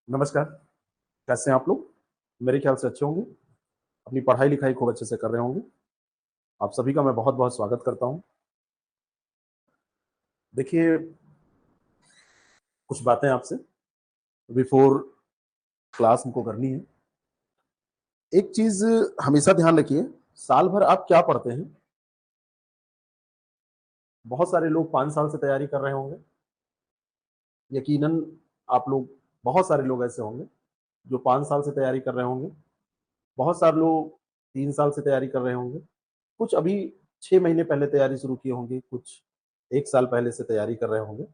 नमस्कार, कैसे हैं आप लोग? मेरे ख्याल से अच्छे होंगे, अपनी पढ़ाई-लिखाई खूब अच्छे से कर रहे होंगे। आप सभी का मैं बहुत-बहुत स्वागत करता हूँ। देखिए, कुछ बातें आपसे बिफ़ोर क्लास हमको करनी है। एक चीज़ हमेशा ध्यान रखिए, साल भर आप क्या पढ़ते हैं? बहुत सारे लोग 5 साल से तैयारी कर रहे होंगे। यकीनन आप लोग बहुत सारे लोग ऐसे होंगे, जो 5 साल से तैयारी कर रहे होंगे। बहुत सारे लोग 3 साल से तैयारी कर रहे होंगे। कुछ अभी 6 महीने पहले तैयारी शुरू किए होंगे, कुछ 1 साल पहले से तैयारी कर रहे होंगे।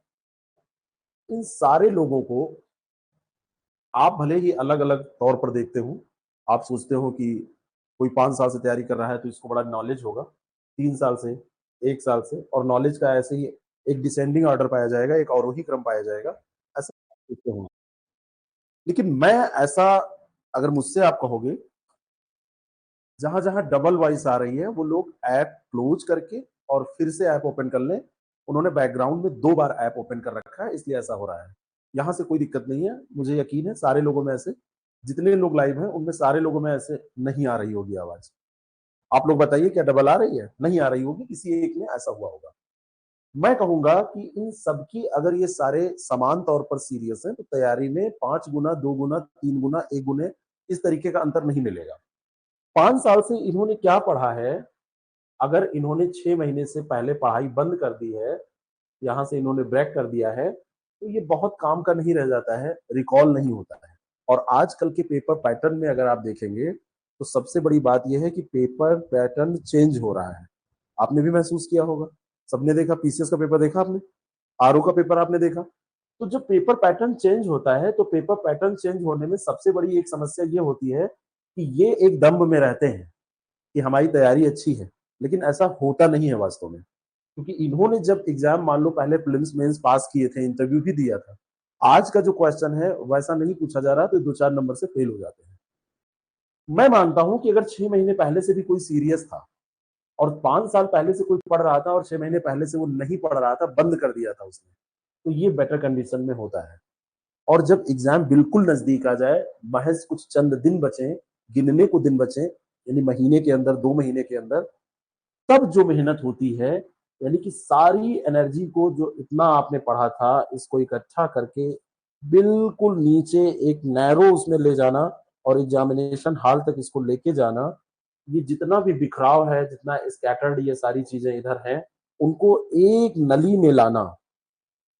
इन सारे लोगों को आप भले ही अलग-अलग तौर पर देखते हो, आप सोचते हो कि कोई 5 साल से तैयारी कर रहा है तो इसको बड़ा नॉलेज होगा, 3 साल से, 1 साल से और नॉलेज का ऐसे ही एक डिसेंडिंग ऑर्डर पाया जाएगा, एक अवरोही क्रम पाया जाएगा, ऐसा सोचते हो। लेकिन मैं ऐसा अगर मुझसे आप कहोगे, जहाँ-जहाँ डबल वॉइस आ रही है, वो लोग ऐप क्लोज़ करके और फिर से ऐप ओपन कर लें। उन्होंने बैकग्राउंड में 2 बार ऐप ओपन कर रखा है, इसलिए ऐसा हो रहा है। यहाँ से कोई दिक्कत नहीं है, मुझे यकीन है सारे लोगों में ऐसे जितने लोग लाइव हैं, उनमें सारे लोगों में ऐसे नहीं आ रही होगी आवाज़। आप लोग बताइए क्या डबल आ रही है? नहीं आ रही होगी, किसी एक में ऐसा हुआ होगा। मैं कहूँगा कि इन सबकी अगर ये सारे समान तौर पर सीरियस हैं, तो तैयारी में 5 गुना, 2 गुना, 3 गुना, 1 गुने इस तरीके का अंतर नहीं मिलेगा। 5 साल से इन्होंने क्या पढ़ा है, अगर इन्होंने 6 महीने से पहले पढ़ाई बंद कर दी है, यहाँ से इन्होंने ब्रेक कर दिया है, तो ये बहुत काम का नहीं रह जाता है, रिकॉल नहीं होता है। और आजकल के पेपर पैटर्न में अगर आप देखेंगे, तो सबसे बड़ी बात ये है कि पेपर पैटर्न चेंज हो रहा है। आपने भी महसूस किया होगा, सबने देखा पीसीएस का पेपर देखा आपने? आरओ का पेपर आपने देखा? तो जब पेपर पैटर्न चेंज होता है, तो पेपर पैटर्न चेंज होने में सबसे बड़ी एक समस्या ये होती है कि ये एक दंभ में रहते हैं कि हमारी तैयारी अच्छी है, लेकिन ऐसा होता नहीं है वास्तव में। क्योंकि इन्होंने जब एग्जाम मान लो पहले प्रीलिम्स मेंस पास किए थे, इंटरव्यू भी दिया था। आज का जो क्वेश्चन है वैसा नहीं पूछा जा रहा, तो 2-4 नंबर से फेल हो जाते हैं। मैं मानता हूं कि अगर 6 महीने पहले से भी कोई सीरियस था और 5 साल पहले से कोई पढ़ रहा था और 6 महीने पहले से वो नहीं पढ़ रहा था, बंद कर दिया था उसने, तो ये बेटर कंडीशन में होता है। और जब एग्जाम बिल्कुल नजदीक आ जाए, महज कुछ चंद दिन बचे, गिनने को दिन बचे, यानी महीने के अंदर, 2 महीने के अंदर, तब जो मेहनत होती है, यानी कि सारी एनर्जी को जो इतना आपने पढ़ा था, इसको इकट्ठा करके बिल्कुल नीचे एक नैरो उसमें ले जाना और एग्जामिनेशन हॉल तक इसको लेके जाना, ये जितना भी बिखराव है, जितना स्कैटर्ड ये सारी चीजें इधर हैं, उनको एक नली में लाना।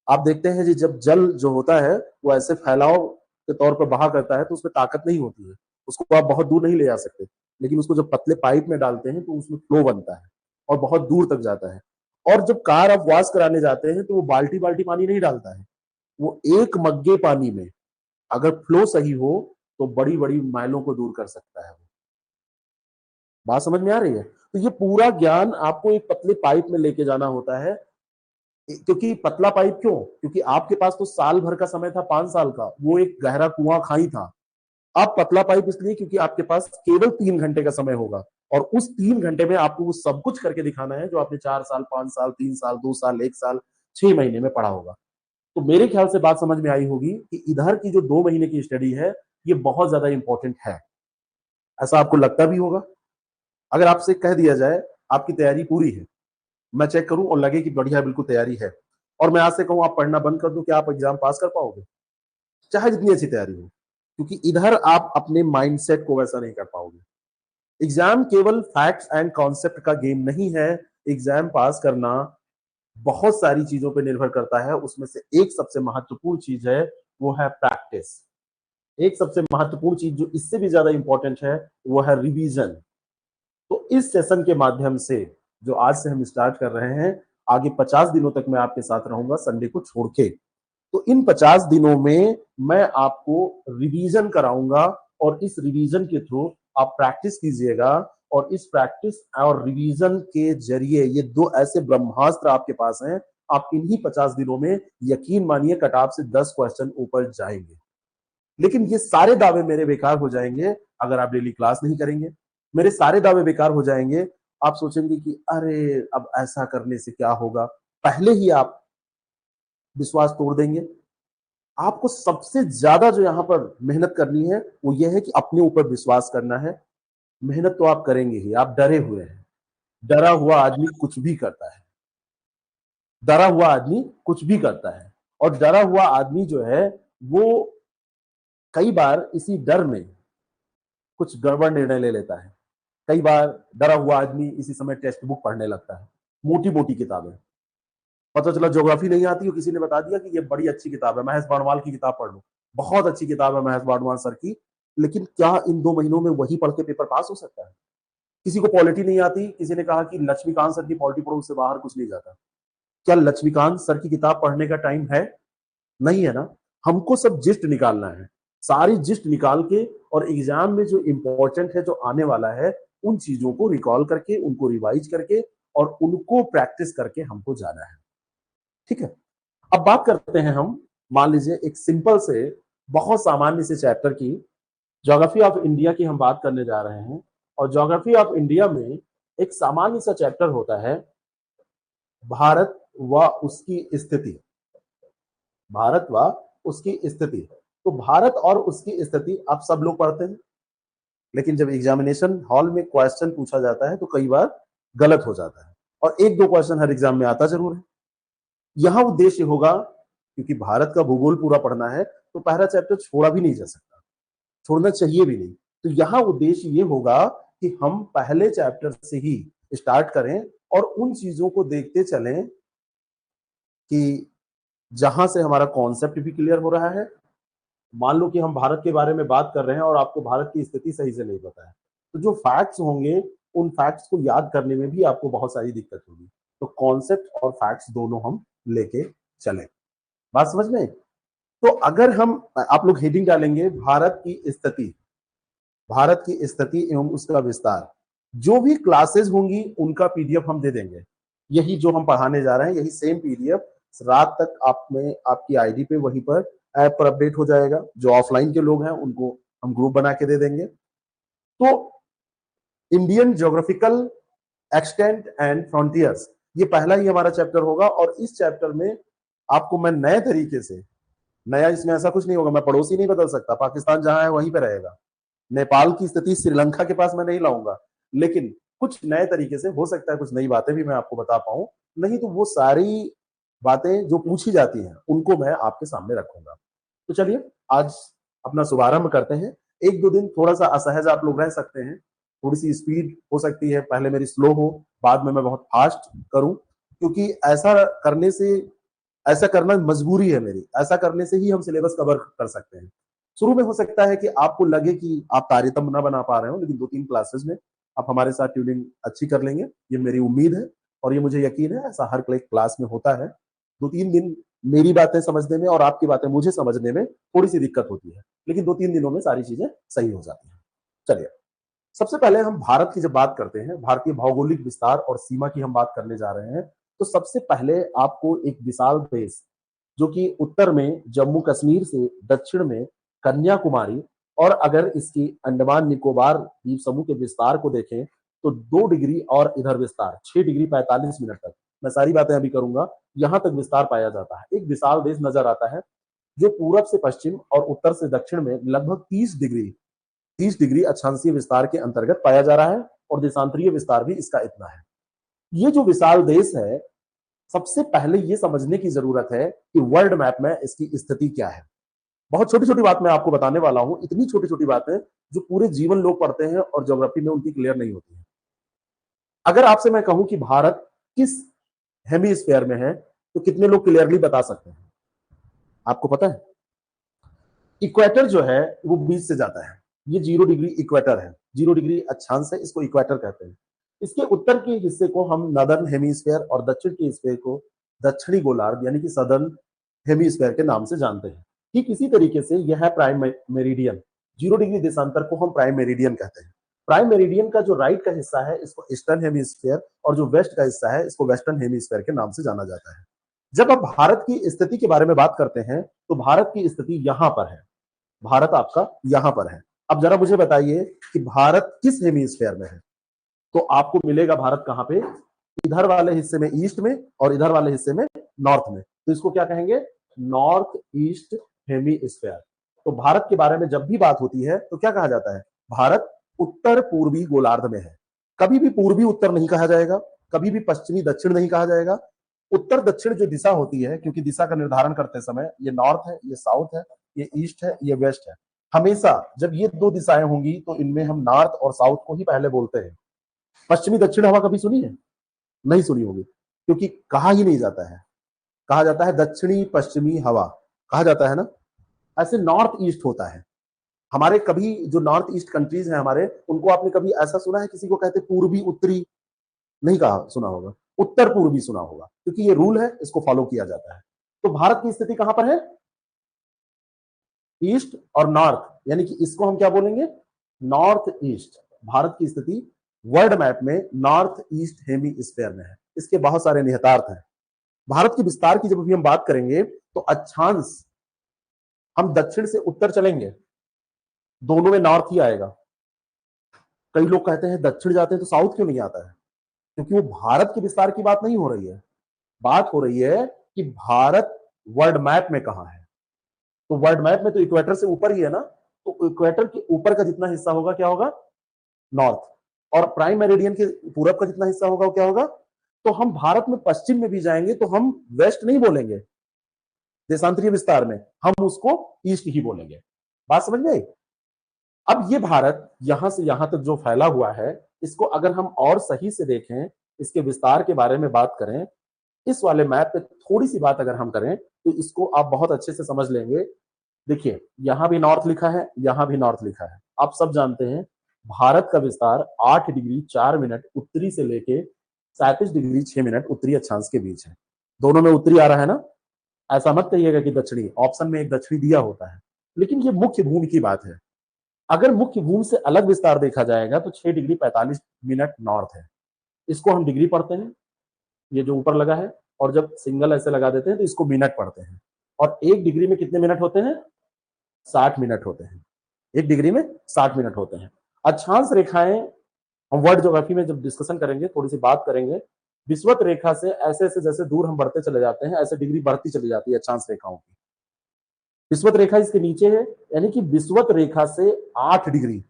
आप देखते हैं जी, जब जल जो होता है वो ऐसे फैलाव के तौर पर बहा करता है, तो उसमें ताकत नहीं होती है, उसको आप बहुत दूर नहीं ले जा सकते। लेकिन उसको जब पतले पाइप में डालते हैं तो उसमें फ्लो बनता है और बहुत दूर तक जाता है। और जब कार आप वॉश कराने जाते हैं तो वो बाल्टी बाल्टी पानी नहीं डालता है, वो एक मग्गे पानी में अगर फ्लो सही हो तो बड़ी बड़ी माइलों को दूर कर सकता है। बात समझ में आ रही है? तो ये पूरा ज्ञान आपको एक पतले पाइप में लेके जाना होता है। क्योंकि पतला पाइप क्यों? क्योंकि आपके पास तो साल भर का समय था, 5 साल का, वो एक गहरा कुआं खाई था। अब पतला पाइप इसलिए क्योंकि आपके पास केवल 3 घंटे का समय होगा और उस 3 घंटे में आपको वो सब कुछ करके दिखाना है जो आपने 4 साल, 5 साल, 3 साल, 2 साल, 1 साल, 6 महीने में पढ़ा होगा। तो मेरे ख्याल से बात समझ में आई होगी कि इधर की जो 2 महीने की स्टडी है, ये बहुत ज्यादा इंपॉर्टेंट है। ऐसा आपको लगता भी होगा। अगर आपसे कह दिया जाए आपकी तैयारी पूरी है, मैं चेक करूं और लगे कि बढ़िया बिल्कुल तैयारी है, और मैं आज से कहूं आप पढ़ना बंद कर दो, क्या आप एग्जाम पास कर पाओगे? चाहे जितनी अच्छी तैयारी हो, क्योंकि इधर आप अपने माइंडसेट को वैसा नहीं कर पाओगे। एग्जाम केवल फैक्ट्स एंड कॉन्सेप्ट का गेम नहीं है। एग्जाम पास करना बहुत सारी चीजों पर निर्भर करता है, उसमें से एक सबसे महत्वपूर्ण चीज है, वो है प्रैक्टिस। एक सबसे महत्वपूर्ण चीज जो इससे भी ज्यादा इंपॉर्टेंट है, वो है रिवीजन। तो इस सेशन के माध्यम से जो आज से हम स्टार्ट कर रहे हैं, आगे 50 दिनों तक मैं आपके साथ रहूंगा, संडे को छोड़ के। तो इन 50 दिनों में मैं आपको रिवीजन कराऊंगा और इस रिवीजन के थ्रू आप प्रैक्टिस कीजिएगा। और इस प्रैक्टिस और रिवीजन के जरिए ये दो ऐसे ब्रह्मास्त्र आपके पास हैं, आप इन्हीं 50 दिनों में यकीन मानिए कटाप से 10 क्वेश्चन ऊपर जाएंगे। लेकिन ये सारे दावे मेरे बेकार हो जाएंगे अगर आप डेली क्लास नहीं करेंगे। मेरे सारे दावे बेकार हो जाएंगे। आप सोचेंगे कि अरे अब ऐसा करने से क्या होगा, पहले ही आप विश्वास तोड़ देंगे। आपको सबसे ज्यादा जो यहां पर मेहनत करनी है वो ये है कि अपने ऊपर विश्वास करना है। मेहनत तो आप करेंगे ही, आप डरे हुए हैं। डरा हुआ आदमी कुछ भी करता है। डरा हुआ आदमी कुछ भी करता है। और डरा हुआ आदमी जो है वो कई बार इसी डर में कुछ गड़बड़ निर्णय ले लेता है। कई बार डरा हुआ आदमी इसी समय टेक्स्ट बुक पढ़ने लगता है, मोटी मोटी किताबें। पता चला ज्योग्राफी नहीं आती और किसी ने बता दिया कि ये बड़ी अच्छी किताब है, महेश बाणवाल की किताब पढ़ लो। बहुत अच्छी किताब है महेश बाणवाल सर की, लेकिन क्या इन 2 महीनों में वही पढ़ के पेपर पास हो सकता है? किसी को पॉलिटी नहीं आती, किसी ने कहा कि लक्ष्मीकांत सर की पॉलिटी पढ़ो, उससे बाहर कुछ नहीं जाता। क्या लक्ष्मीकांत सर की किताब पढ़ने का टाइम है? नहीं है ना। हमको सब जिस्ट निकालना है, सारी जिस्ट निकाल के, और एग्जाम में जो इंपॉर्टेंट है, जो आने वाला है, उन चीजों को रिकॉल करके, उनको रिवाइज करके और उनको प्रैक्टिस करके हमको जाना है। ठीक है। अब बात करते हैं हम, मान लीजिए एक सिंपल से, बहुत सामान्य से चैप्टर की, ज्योग्राफी ऑफ इंडिया की हम बात करने जा रहे हैं। और ज्योग्राफी ऑफ इंडिया में एक सामान्य सा चैप्टर होता है, भारत व उसकी स्थिति। भारत व उसकी स्थिति। तो भारत और उसकी स्थिति आप सब लोग पढ़ते हैं, लेकिन जब एग्जामिनेशन हॉल में क्वेश्चन पूछा जाता है तो कई बार गलत हो जाता है, और एक दो क्वेश्चन हर एग्जाम में आता जरूर है। यहां उद्देश्य होगा, क्योंकि भारत का भूगोल पूरा पढ़ना है, तो पहला चैप्टर छोड़ा भी नहीं जा सकता, छोड़ना चाहिए भी नहीं। तो यहां उद्देश्य ये होगा कि हम पहले चैप्टर से ही स्टार्ट करें और उन चीजों को देखते चलें कि जहां से हमारा कॉन्सेप्ट भी क्लियर हो रहा है। मान लो कि हम भारत के बारे में बात कर रहे हैं और आपको भारत की स्थिति सही से नहीं पता है, तो जो फैक्ट्स होंगे उन फैक्ट्स को याद करने में भी आपको बहुत सारी दिक्कत होगी। तो कॉन्सेप्ट और फैक्ट्स दोनों हम लेके चलें। बात समझ में? तो अगर हम, आप लोग हेडिंग डालेंगे भारत की स्थिति, भारत की स्थिति एवं उसका विस्तार। जो भी क्लासेस होंगी उनका पीडीएफ हम दे देंगे। यही जो हम पढ़ाने जा रहे हैं, यही सेम पीडीएफ रात तक आप में आपकी आईडी पे, वहीं पर ऐप पर अपडेट हो जाएगा। जो ऑफलाइन के लोग हैं उनको हम ग्रुप बना के दे देंगे। तो Indian geographical extent and frontiers, ये पहला ही हमारा चैप्टर होगा। और इस चैप्टर में आपको मैं नए तरीके से, नया इसमें ऐसा कुछ नहीं होगा, मैं पड़ोसी नहीं बदल सकता, पाकिस्तान जहां है वहीं पे रहेगा। नेपाल की स्थिति श्रीलंका के पास मैं नहीं लाऊंगा, लेकिन कुछ नए तरीके से हो सकता है कुछ नई बातें भी मैं आपको बता पाऊं। नहीं तो वो सारी बातें जो पूछी जाती हैं उनको मैं आपके सामने रखूंगा। तो चलिए आज अपना शुभारंभ करते हैं। एक दो दिन थोड़ा सा असहज आप लोग रह सकते हैं, थोड़ी सी स्पीड हो सकती है, पहले मेरी स्लो हो, बाद में मैं बहुत फास्ट करूं, क्योंकि ऐसा करना मजबूरी है मेरी। ऐसा करने से ही हम सिलेबस कवर कर सकते हैं। शुरू में हो सकता है कि आपको लगे कि आप तारतम्य ना बना पा रहे हो, लेकिन 2-3 क्लासेस में आप हमारे साथ ट्यूनिंग अच्छी कर लेंगे, ये मेरी उम्मीद है। और ये मुझे यकीन है, ऐसा हर क्लास में होता है। 2-3 दिन मेरी बातें समझने में और आपकी बातें मुझे समझने में थोड़ी सी दिक्कत होती है, लेकिन 2-3 दिनों में सारी चीजें सही हो जाती हैं। चलिए, सबसे पहले हम भारत की जब बात करते हैं, भारतीय भौगोलिक विस्तार और सीमा की हम बात करने जा रहे हैं, तो सबसे पहले आपको एक विशाल देश, जो कि उत्तर में जम्मू कश्मीर से दक्षिण में कन्याकुमारी, और अगर इसकी अंडमान निकोबार द्वीप समूह के विस्तार को देखें तो 2 डिग्री और इधर विस्तार 6 डिग्री 45 मिनट तक, मैं सारी बातें अभी करूंगा, यहां तक विस्तार पाया जाता है। एक विशाल देश नजर आता है, जो पूरब से पश्चिम और उत्तर से दक्षिण में लगभग 30 डिग्री अक्षांशीय विस्तार के अंतर्गत पाया जा रहा है, और देशांतरीय विस्तार भी इसका इतना है। ये जो विशाल देश है, सबसे पहले ये समझने की जरूरत है कि वर्ल्ड मैप में इसकी स्थिति क्या है। बहुत छोटी छोटी बात मैं आपको बताने वाला हूं, इतनी छोटी छोटी बातें जो पूरे जीवन लोग पढ़ते हैं और ज्योग्राफी में उनकी क्लियर नहीं होती है। अगर आपसे मैं कहूं कि भारत किस हेमीस्फेयर में है, तो कितने लोग क्लियरली बता सकते हैं? आपको पता है? इक्वेटर जो है वो बीच से जाता है, ये 0 डिग्री इक्वेटर है, 0 डिग्री अक्षांश है, इसको इक्वेटर कहते हैं। इसके उत्तर के हिस्से को हम नदर्न हेमीस्फेयर और दक्षिण के हिस्से को दक्षिणी गोलार्ध यानी कि सदर्न हेमीस्फेयर के नाम से जानते हैं। ठीक इसी तरीके से यह है प्राइम मेरिडियन, 0 डिग्री देशांतर को हम प्राइम मेरिडियन कहते हैं। प्राइम मेरिडियन का जो राइट का हिस्सा है इसको ईस्टर्न हेमीस्फेयर, और जो वेस्ट का हिस्सा है इसको वेस्टर्न हेमीस्फेयर के नाम से जाना जाता है। जब आप भारत की स्थिति के बारे में बात करते हैं, तो भारत की स्थिति यहां पर है, भारत आपका यहां पर है। अब जरा मुझे बताइए कि भारत किस हेमीस्फेयर में है? तो आपको मिलेगा भारत कहां पे? इधर वाले हिस्से में ईस्ट में, और इधर वाले हिस्से में नॉर्थ में। तो इसको क्या कहेंगे? North east hemisphere. तो भारत के बारे में जब भी बात होती है तो क्या कहा जाता है? भारत उत्तर पूर्वी गोलार्ध में है। कभी भी पूर्वी उत्तर नहीं कहा जाएगा, कभी भी पश्चिमी दक्षिण नहीं कहा जाएगा। उत्तर दक्षिण जो दिशा होती है, क्योंकि दिशा का निर्धारण करते समय ये नॉर्थ है, ये साउथ है, ये ईस्ट है, ये वेस्ट है, हमेशा जब ये दो दिशाएं होंगी तो इनमें हम नॉर्थ और साउथ को ही पहले बोलते हैं। पश्चिमी दक्षिण हवा कभी सुनी है? नहीं सुनी होगी, क्योंकि कहा ही नहीं जाता है। कहा जाता है दक्षिणी पश्चिमी हवा, कहा जाता है ना। ऐसे नॉर्थ ईस्ट होता है। हमारे कभी जो नॉर्थ ईस्ट कंट्रीज हैं हमारे, उनको आपने कभी ऐसा सुना है किसी को कहते पूर्वी उत्तरी? नहीं कहा सुना होगा, उत्तर पूर्वी सुना होगा, क्योंकि ये रूल है, इसको फॉलो किया जाता है। तो भारत की स्थिति कहां पर है? ईस्ट और नॉर्थ, यानी कि इसको हम क्या बोलेंगे? North east. भारत की स्थिति वर्ल्ड मैप में नॉर्थ ईस्ट हेमीस्फीयर में है। इसके बहुत सारे निहितार्थ हैं। भारत के विस्तार की जब भी हम बात करेंगे तो अक्षांश हम दक्षिण से उत्तर चलेंगे, दोनों में नॉर्थ ही आएगा। कई लोग कहते हैं दक्षिण जाते हैं तो साउथ क्यों नहीं आता है? क्योंकि वो भारत के विस्तार की बात नहीं हो रही है। बात हो रही है कि भारत वर्ल्ड मैप में कहां है। तो वर्ल्ड मैप में तो इक्वेटर से ऊपर ही है ना, तो इक्वेटर के ऊपर का जितना हिस्सा होगा क्या होगा? नॉर्थ। और प्राइम मेरिडियन के पूरब का जितना हिस्सा होगा वो क्या होगा? तो हम भारत में पश्चिम में भी जाएंगे तो हम वेस्ट नहीं बोलेंगे, देशांतरीय विस्तार में हम उसको ईस्ट ही बोलेंगे। बात समझ में आई? अब ये भारत यहां से यहां तक जो फैला हुआ है, इसको अगर हम और सही से देखें, इसके विस्तार के बारे में बात करें, इस वाले मैप पे थोड़ी सी बात अगर हम करें तो इसको आप बहुत अच्छे से समझ लेंगे। देखिए, यहां भी नॉर्थ लिखा है, यहां भी नॉर्थ लिखा है। आप सब जानते हैं भारत का विस्तार 8 डिग्री 4 मिनट उत्तरी से लेके 37 डिग्री 6 मिनट उत्तरी अक्षांश के बीच है। दोनों में उत्तरी आ रहा है ना। ऐसा मत कहिएगा कि दक्षिणी, ऑप्शन में एक दक्षिणी दिया होता है, लेकिन ये मुख्य भूमि की बात है। अगर मुख्य भूमि से अलग विस्तार देखा जाएगा तो 6 डिग्री 45 मिनट नॉर्थ है। इसको हम डिग्री पढ़ते हैं, ये जो ऊपर लगा है, और जब सिंगल ऐसे लगा देते हैं तो इसको मिनट पढ़ते हैं। और 1 डिग्री में कितने मिनट होते हैं? 60 मिनट होते हैं। 1 डिग्री में 60 मिनट होते हैं। अक्षांश रेखाएं हम वर्ल्ड ज्योग्राफी में जब डिस्कशन करेंगे, थोड़ी सी बात करेंगे, विषुवत रेखा से ऐसे ऐसे जैसे दूर हम बढ़ते चले जाते हैं, ऐसे डिग्री बढ़ती चली जाती है अक्षांश रेखाओं की। विषुवत रेखा इसके नीचे है, यानी कि विषुवत रेखा से 8 डिग्री,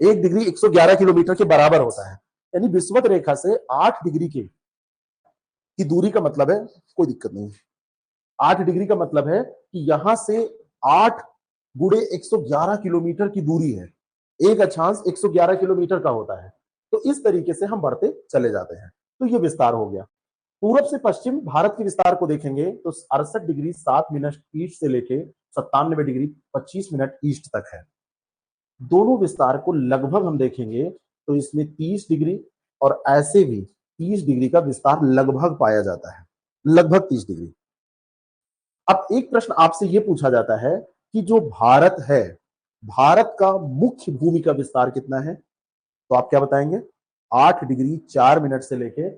1 डिग्री 111 किलोमीटर के बराबर होता है। यानी विषुवत रेखा से 8 डिग्री की दूरी का मतलब है, कोई दिक्कत नहीं, 8 डिग्री का मतलब है कि यहां से 8 गुणे 111 किलोमीटर की दूरी है। एक अक्षांश 111 किलोमीटर का होता है। तो इस तरीके से हम बढ़ते चले जाते हैं। तो ये विस्तार हो गया। पूरब से पश्चिम भारत के विस्तार को देखेंगे तो 68 डिग्री 7 मिनट ईस्ट से लेके 97 डिग्री 25 मिनट ईस्ट तक है। दोनों विस्तार को लगभग हम देखेंगे तो इसमें 30 डिग्री और ऐसे भी 30 डिग्री का विस्तार लगभग पाया जाता है, लगभग 30 डिग्री। अब एक प्रश्न आपसे यह पूछा जाता है कि जो भारत है, भारत का मुख्य भूमि का विस्तार कितना है? तो आप क्या बताएंगे? 8 डिग्री 4 मिनट से लेके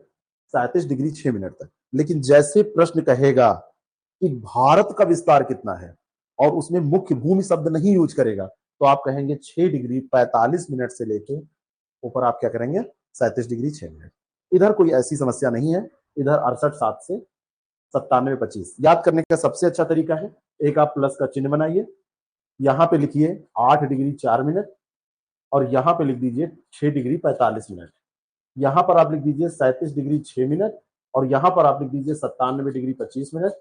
37 डिग्री 6 मिनट तक। लेकिन जैसे प्रश्न कहेगा कि भारत का विस्तार कितना है और उसमें मुख्य भूमि शब्द नहीं यूज करेगा, तो आप कहेंगे 6 डिग्री 45 मिनट से लेके ऊपर आप क्या करेंगे? 37 डिग्री 6 मिनट। इधर कोई ऐसी समस्या नहीं है। इधर 68 7 से 97 25 याद करने का सबसे अच्छा तरीका है, एक आप प्लस का चिन्ह बनाइए, यहां पे लिखिए 8 डिग्री 4 मिनट और यहां पे लिख दीजिए 6 डिग्री 45 मिनट। यहां पर आप लिख दीजिए 37 डिग्री 6 मिनट और यहां पर आप लिख दीजिए 97 डिग्री 25 मिनट।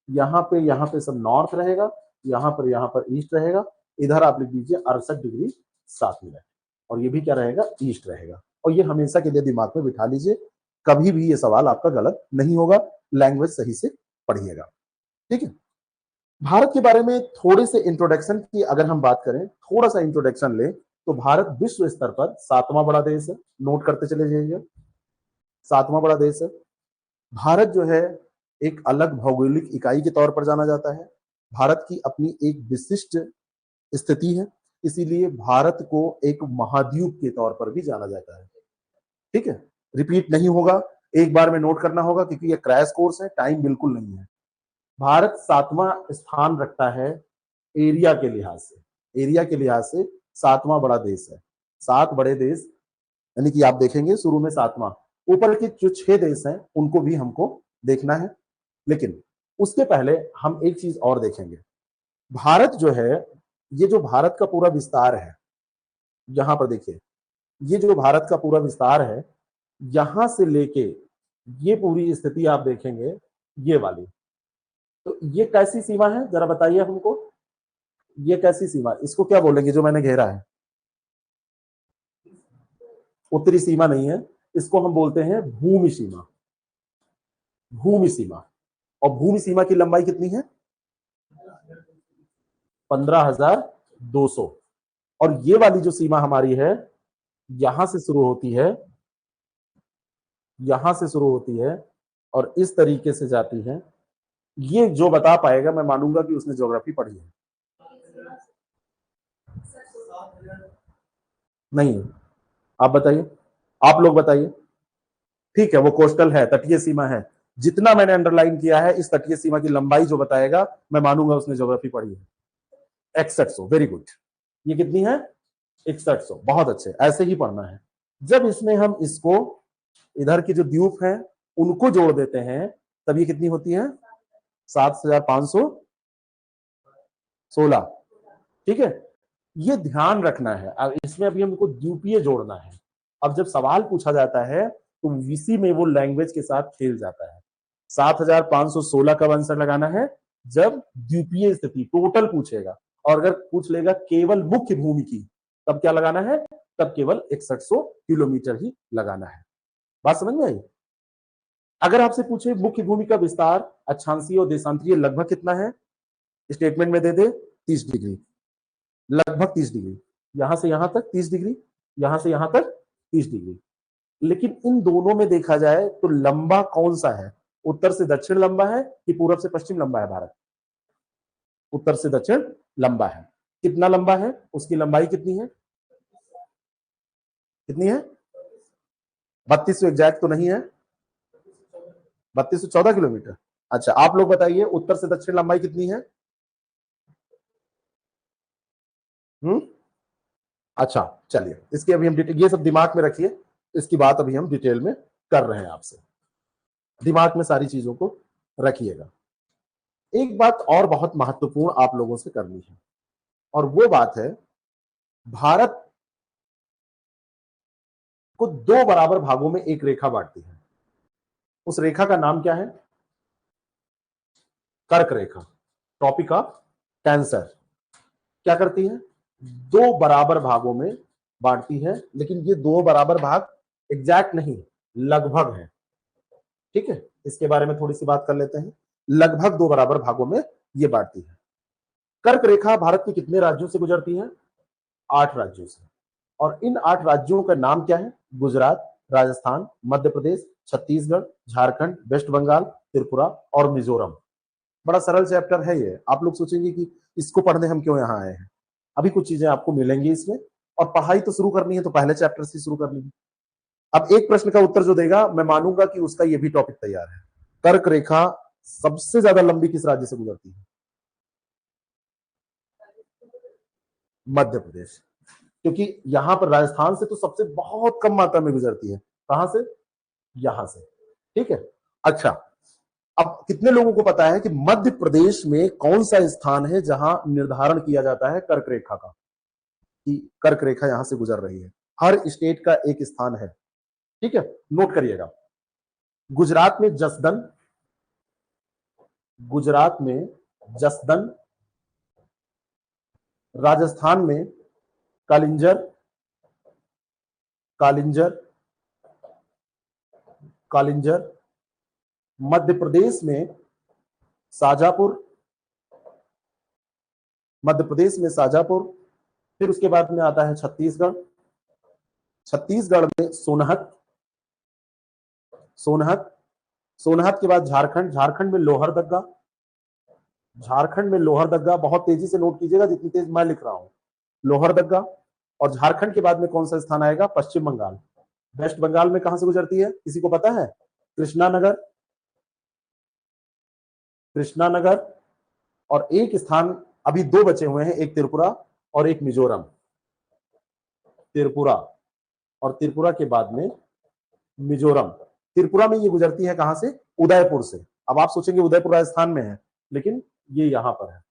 यहाँ पे सब नॉर्थ रहेगा, यहाँ पर ईस्ट रहेगा। इधर आप लिख दीजिए 68 डिग्री 7 मिनट और ये भी क्या रहेगा? ईस्ट रहेगा। और ये हमेशा के लिए दिमाग में बिठा लीजिए, कभी भी ये सवाल आपका गलत नहीं होगा। लैंग्वेज सही से पढ़िएगा, ठीक है। भारत के बारे में थोड़े से इंट्रोडक्शन की अगर हम बात करें, थोड़ा सा इंट्रोडक्शन ले, तो भारत विश्व स्तर पर 7वां बड़ा देश है। नोट करते चले जाइए, 7वां बड़ा देश है। भारत जो है एक अलग भौगोलिक इकाई के तौर पर जाना जाता है। भारत की अपनी एक विशिष्ट स्थिति है, इसीलिए भारत को एक महाद्वीप के तौर पर भी जाना जाता है, ठीक है। रिपीट नहीं होगा, एक बार में नोट करना होगा क्योंकि ये क्रैश कोर्स है, टाइम बिल्कुल नहीं है। भारत 7वां स्थान रखता है एरिया के लिहाज से। एरिया के लिहाज से 7वां बड़ा देश है। 7 बड़े देश, यानी कि आप देखेंगे शुरू में 7वां, ऊपर के जो 6 देश हैं उनको भी हमको देखना है। लेकिन उसके पहले हम एक चीज और देखेंगे। भारत जो है, ये जो भारत का पूरा विस्तार है, यहां पर देखिए, ये जो भारत का पूरा विस्तार है, यहां से लेके ये पूरी स्थिति आप देखेंगे, ये वाली, तो ये कैसी सीमा है जरा बताइए हमको, ये कैसी सीमा, इसको क्या बोलेंगे जो मैंने घेरा है? उत्तरी सीमा नहीं है, इसको हम बोलते हैं भूमि सीमा। भूमि सीमा, और भूमि सीमा की लंबाई कितनी है? 15,200। और ये वाली जो सीमा हमारी है, यहां से शुरू होती है, यहां से शुरू होती है और इस तरीके से जाती है। ये जो बता पाएगा मैं मानूंगा कि उसने ज्योग्राफी पढ़ी है। नहीं, आप बताइए, आप लोग बताइए। ठीक है, वो कोस्टल है, तटीय सीमा है। जितना मैंने अंडरलाइन किया है, इस तटीय सीमा की लंबाई जो बताएगा मैं मानूंगा उसने ज्योग्राफी पढ़ी है। 6100, वेरी गुड। ये कितनी है? 6100, बहुत अच्छे, ऐसे ही पढ़ना है। जब इसमें हम इसको इधर की जो द्वीप है उनको जोड़ देते हैं, तब ये कितनी होती है? 7516। ठीक है, ये ध्यान रखना है। अब इसमें अभी हमको द्वीपीय जोड़ना है। अब जब सवाल पूछा जाता है तो वीसी में वो लैंग्वेज के साथ खेल जाता है। 7516 कब आंसर लगाना है? जब द्वीपीय स्थिति टोटल पूछेगा, और अगर पूछ लेगा केवल मुख्य भूमि की, तब क्या लगाना है? तब केवल 6100 किलोमीटर ही लगाना है। बात समझ में आई? अगर आपसे पूछे मुख्य भूमि का विस्तार अक्षांशीय और देशांतरीय लगभग कितना है, स्टेटमेंट में दे दे 30 डिग्री, लगभग 30 डिग्री, यहां से यहां तक 30 डिग्री, यहां से यहां तक 30 डिग्री। लेकिन इन दोनों में देखा जाए तो लंबा कौन सा है? उत्तर से दक्षिण लंबा है कि पूरब से पश्चिम लंबा है? भारत उत्तर से दक्षिण लंबा है। कितना लंबा है? उसकी लंबाई कितनी है? कितनी है? 3200 एग्जैक्ट तो नहीं है, 3214 किलोमीटर। अच्छा, आप लोग बताइए उत्तर से दक्षिण लंबाई कितनी है? हम्म, अच्छा, चलिए इसकी अभी हम डिटेल, ये सब दिमाग में रखिए, इसकी बात अभी हम डिटेल में कर रहे हैं आपसे। दिमाग में सारी चीजों को रखिएगा। एक बात और बहुत महत्वपूर्ण आप लोगों से करनी है, और वो बात है, भारत को दो बराबर भागों में एक रेखा बांटती है। उस रेखा का नाम क्या है? कर्क रेखा, टॉपिक ऑफ कैंसर। क्या करती है? दो बराबर भागों में बांटती है, लेकिन ये दो बराबर भाग एग्जैक्ट नहीं, लगभग है। ठीक है, इसके बारे में थोड़ी सी बात कर लेते हैं। लगभग दो बराबर भागों में ये बांटती है। कर्क रेखा भारत के कितने राज्यों से गुजरती है? 8 राज्यों से। और इन 8 राज्यों का नाम क्या है? गुजरात, राजस्थान, मध्य प्रदेश, छत्तीसगढ़, झारखंड, वेस्ट बंगाल, त्रिपुरा और मिजोरम। बड़ा सरल चैप्टर है ये। आप लोग सोचेंगे कि इसको पढ़ने हम क्यों यहाँ आए हैं। अभी कुछ चीजें आपको मिलेंगी इसमें, और पढ़ाई तो शुरू करनी है तो पहले चैप्टर से शुरू करनी है। अब एक प्रश्न का उत्तर जो देगा मैं मानूंगा कि उसका ये भी टॉपिक तैयार है। कर्क रेखा सबसे ज्यादा लंबी किस राज्य से गुजरती है? मध्य प्रदेश, क्योंकि यहां पर राजस्थान से तो सबसे बहुत कम मात्रा में गुजरती है। कहां से? यहां से। ठीक है, अच्छा, अब कितने लोगों को पता है कि मध्य प्रदेश में कौन सा स्थान है जहां निर्धारण किया जाता है कर्क रेखा का, कि कर्क रेखा यहां से गुजर रही है? हर स्टेट का एक स्थान है। ठीक है, नोट करिएगा। गुजरात में जसदन, गुजरात में जसदन, राजस्थान में कालिंजर, कालिंजर, कालिंजर, मध्य प्रदेश में शाजापुर, मध्य प्रदेश में शाजापुर, फिर उसके बाद में आता है छत्तीसगढ़, छत्तीसगढ़ में सोनहत, सोनहत, सोनहत के बाद झारखंड, झारखंड में लोहरदग्गा, झारखंड में लोहरदग्गा, बहुत तेजी से नोट कीजिएगा जितनी तेज मैं लिख रहा हूं, लोहरदग्गा। और झारखंड के बाद में कौन सा स्थान आएगा? पश्चिम बंगाल। वेस्ट बंगाल में कहां से गुजरती है, किसी को पता है? कृष्णानगर, कृष्णानगर। और एक स्थान अभी दो बचे हुए हैं, एक त्रिपुरा और एक मिजोरम। त्रिपुरा, और त्रिपुरा के बाद में मिजोरम। त्रिपुरा में ये गुजरती है कहां से? उदयपुर से। अब आप सोचेंगे उदयपुर राजस्थान में है, लेकिन ये यहां पर है।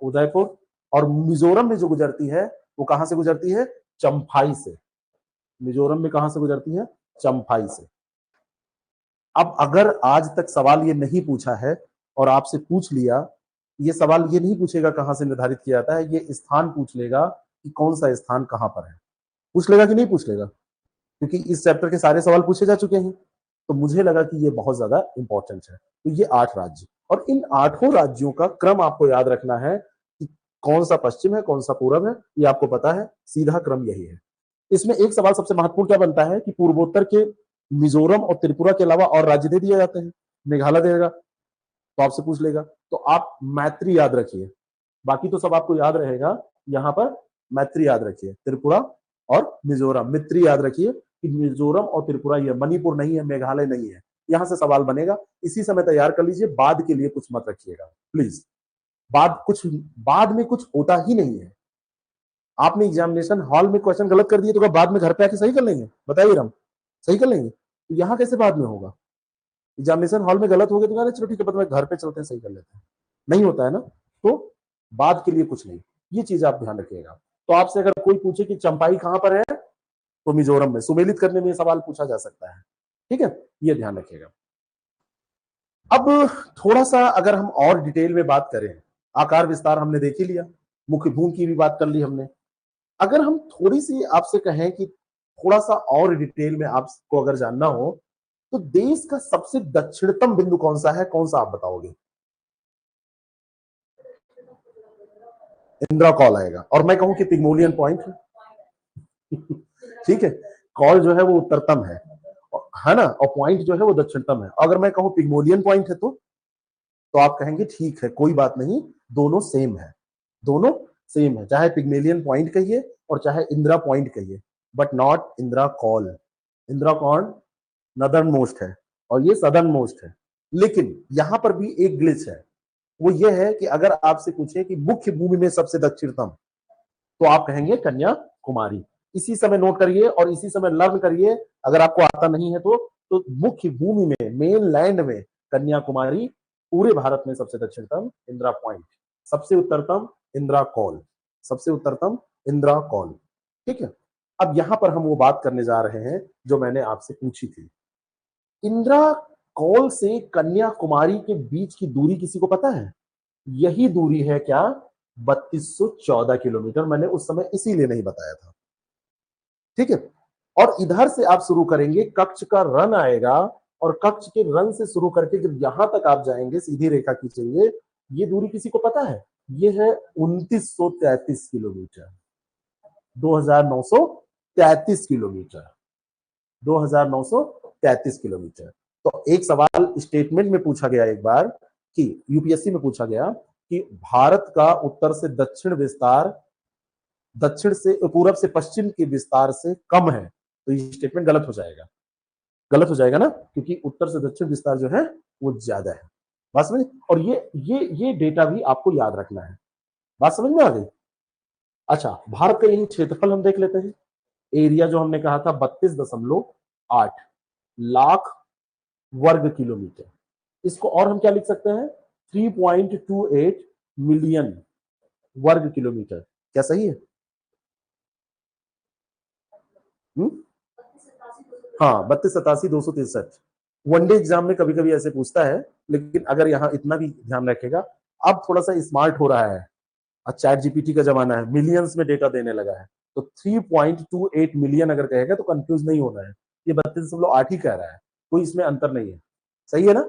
उदयपुर। और मिजोरम में जो गुजरती है वो कहां से गुजरती है? चंफाई से। मिजोरम में कहां से गुजरती है? चंफाई से। अब अगर आज तक सवाल ये नहीं पूछा है और आपसे पूछ लिया, ये सवाल ये नहीं पूछेगा कहां से निर्धारित किया जाता है, ये स्थान पूछ लेगा कि कौन सा स्थान कहां पर है। पूछ लेगा कि नहीं पूछ लेगा? क्योंकि इस चैप्टर के सारे सवाल पूछे जा चुके हैं, तो मुझे लगा कि ये बहुत ज्यादा इंपॉर्टेंट है। तो ये 8 राज्य, और इन 8 राज्यों का क्रम आपको याद रखना है कि कौन सा पश्चिम है, कौन सा पूरब है, ये आपको पता है, सीधा क्रम यही है। इसमें एक सवाल सबसे महत्वपूर्ण क्या बनता है कि पूर्वोत्तर के मिजोरम और त्रिपुरा के अलावा और राज्य दे दिए जाते हैं, मेघालय देगा तो आपसे पूछ लेगा, तो आप मैत्री याद रखिए, बाकी तो सब आपको याद रहेगा। यहां पर मैत्री याद रखिए, त्रिपुरा और मिजोरम, मित्री याद रखिए कि मिजोरम और त्रिपुरा ही है, मणिपुर नहीं है, मेघालय नहीं है। यहां से सवाल बनेगा, इसी समय तैयार कर लीजिए, बाद के लिए कुछ मत रखिएगा प्लीज। बाद में कुछ होता ही नहीं है। आपने एग्जामिनेशन हॉल में क्वेश्चन गलत कर दिए तो क्या बाद में घर पे आके सही कर लेंगे? बताइए राम, सही कर लेंगे? तो यहां कैसे बाद में होगा? एग्जामिनेशन हॉल में गलत हो गए तो कहना चलो ठीक है, मैं घर पे चलते हैं सही कर लेते हैं, नहीं होता है ना। तो बाद के लिए कुछ नहीं, ये चीज आप ध्यान रखिएगा। तो आपसे अगर कोई पूछे कि चंपाई कहां पर है, तो मिजोरम में। सुमेलित करने में सवाल पूछा जा सकता है, ठीक है, ये ध्यान रखिएगा। अब थोड़ा सा अगर हम और डिटेल में बात करें, आकार विस्तार हमने देख ही लिया, मुख्य भूमि की भी बात कर ली हमने। अगर हम थोड़ी सी आपसे कहें कि थोड़ा सा और डिटेल में आपको अगर जानना हो, तो देश का सबसे दक्षिणतम बिंदु कौन सा है, कौन सा आप बताओगे? इंदिरा कॉल आएगा, और मैं कहूं कि पिग्मोलियन पॉइंट है। ठीक है, कॉल जो है वो उत्तरतम है ना, और पॉइंट जो है वो दक्षिणतम है। अगर मैं कहूं पिग्मोलियन पॉइंट है तो आप कहेंगे ठीक है, कोई बात नहीं, दोनों सेम है, दोनों सेम है, चाहे पिग्मेलियन पॉइंट कहिए और चाहे इंदिरा पॉइंट कहिए, but not Indira call. Indira call northern most है और ये सदर्न मोस्ट है। लेकिन यहां पर भी एक ग्लिच है, वो ये है कि अगर आपसे पूछे कि मुख्य भूमि में सबसे दक्षिणतम, तो आप कहेंगे कन्याकुमारी। इसी समय नोट करिए और इसी समय लर्न करिए, अगर आपको आता नहीं है तो मुख्य भूमि में, मेन लैंड में कन्याकुमारी, पूरे भारत में सबसे दक्षिणतम इंदिरा पॉइंट, सबसे उत्तरतम इंदिरा कॉल, सबसे उत्तरतम इंदिरा कॉल। ठीक है, अब यहां पर हम वो बात करने जा रहे हैं जो मैंने आपसे पूछी थी। इंदिरा कॉल से कन्याकुमारी के बीच की दूरी किसी को पता है? यही दूरी है क्या? 3214 किलोमीटर। मैंने उस समय इसीलिए नहीं बताया था, ठीक है। और इधर से आप शुरू करेंगे, कक्ष का रन आएगा, और कक्ष के रन से शुरू करके जब यहां तक आप जाएंगे, सीधी रेखा खींचेंगे, ये दूरी किसी को पता है? ये है 2933 किलोमीटर, 2933 किलोमीटर, 2933 किलोमीटर। तो एक सवाल स्टेटमेंट में पूछा गया एक बार, कि यूपीएससी में पूछा गया कि भारत का उत्तर से दक्षिण विस्तार दक्षिण से पूरब से पश्चिम के विस्तार से कम है, तो ये स्टेटमेंट गलत हो जाएगा, गलत हो जाएगा ना, क्योंकि उत्तर से दक्षिण विस्तार जो है वो ज्यादा है। बात समझ? और ये डेटा भी आपको याद रखना है। बात समझ में आ गई? अच्छा, भारत का यही क्षेत्रफल हम देख लेते हैं। एरिया जो हमने कहा था 32.8 लाख वर्ग किलोमीटर, इसको और हम क्या लिख सकते हैं? 3.28 मिलियन वर्ग किलोमीटर। क्या सही है? हुँ? हाँ, 3287 वनडे एग्जाम में कभी कभी ऐसे पूछता है, लेकिन अगर यहाँ इतना भी ध्यान रखेगा, अब थोड़ा सा स्मार्ट हो रहा है, अब चैट जीपीटी का जमाना है, मिलियंस में डेटा देने लगा है, तो 3.28 मिलियन अगर कहेगा तो कंफ्यूज नहीं होना है, ये 32.8 ही कह रहा है, कोई इसमें अंतर नहीं है। सही है ना?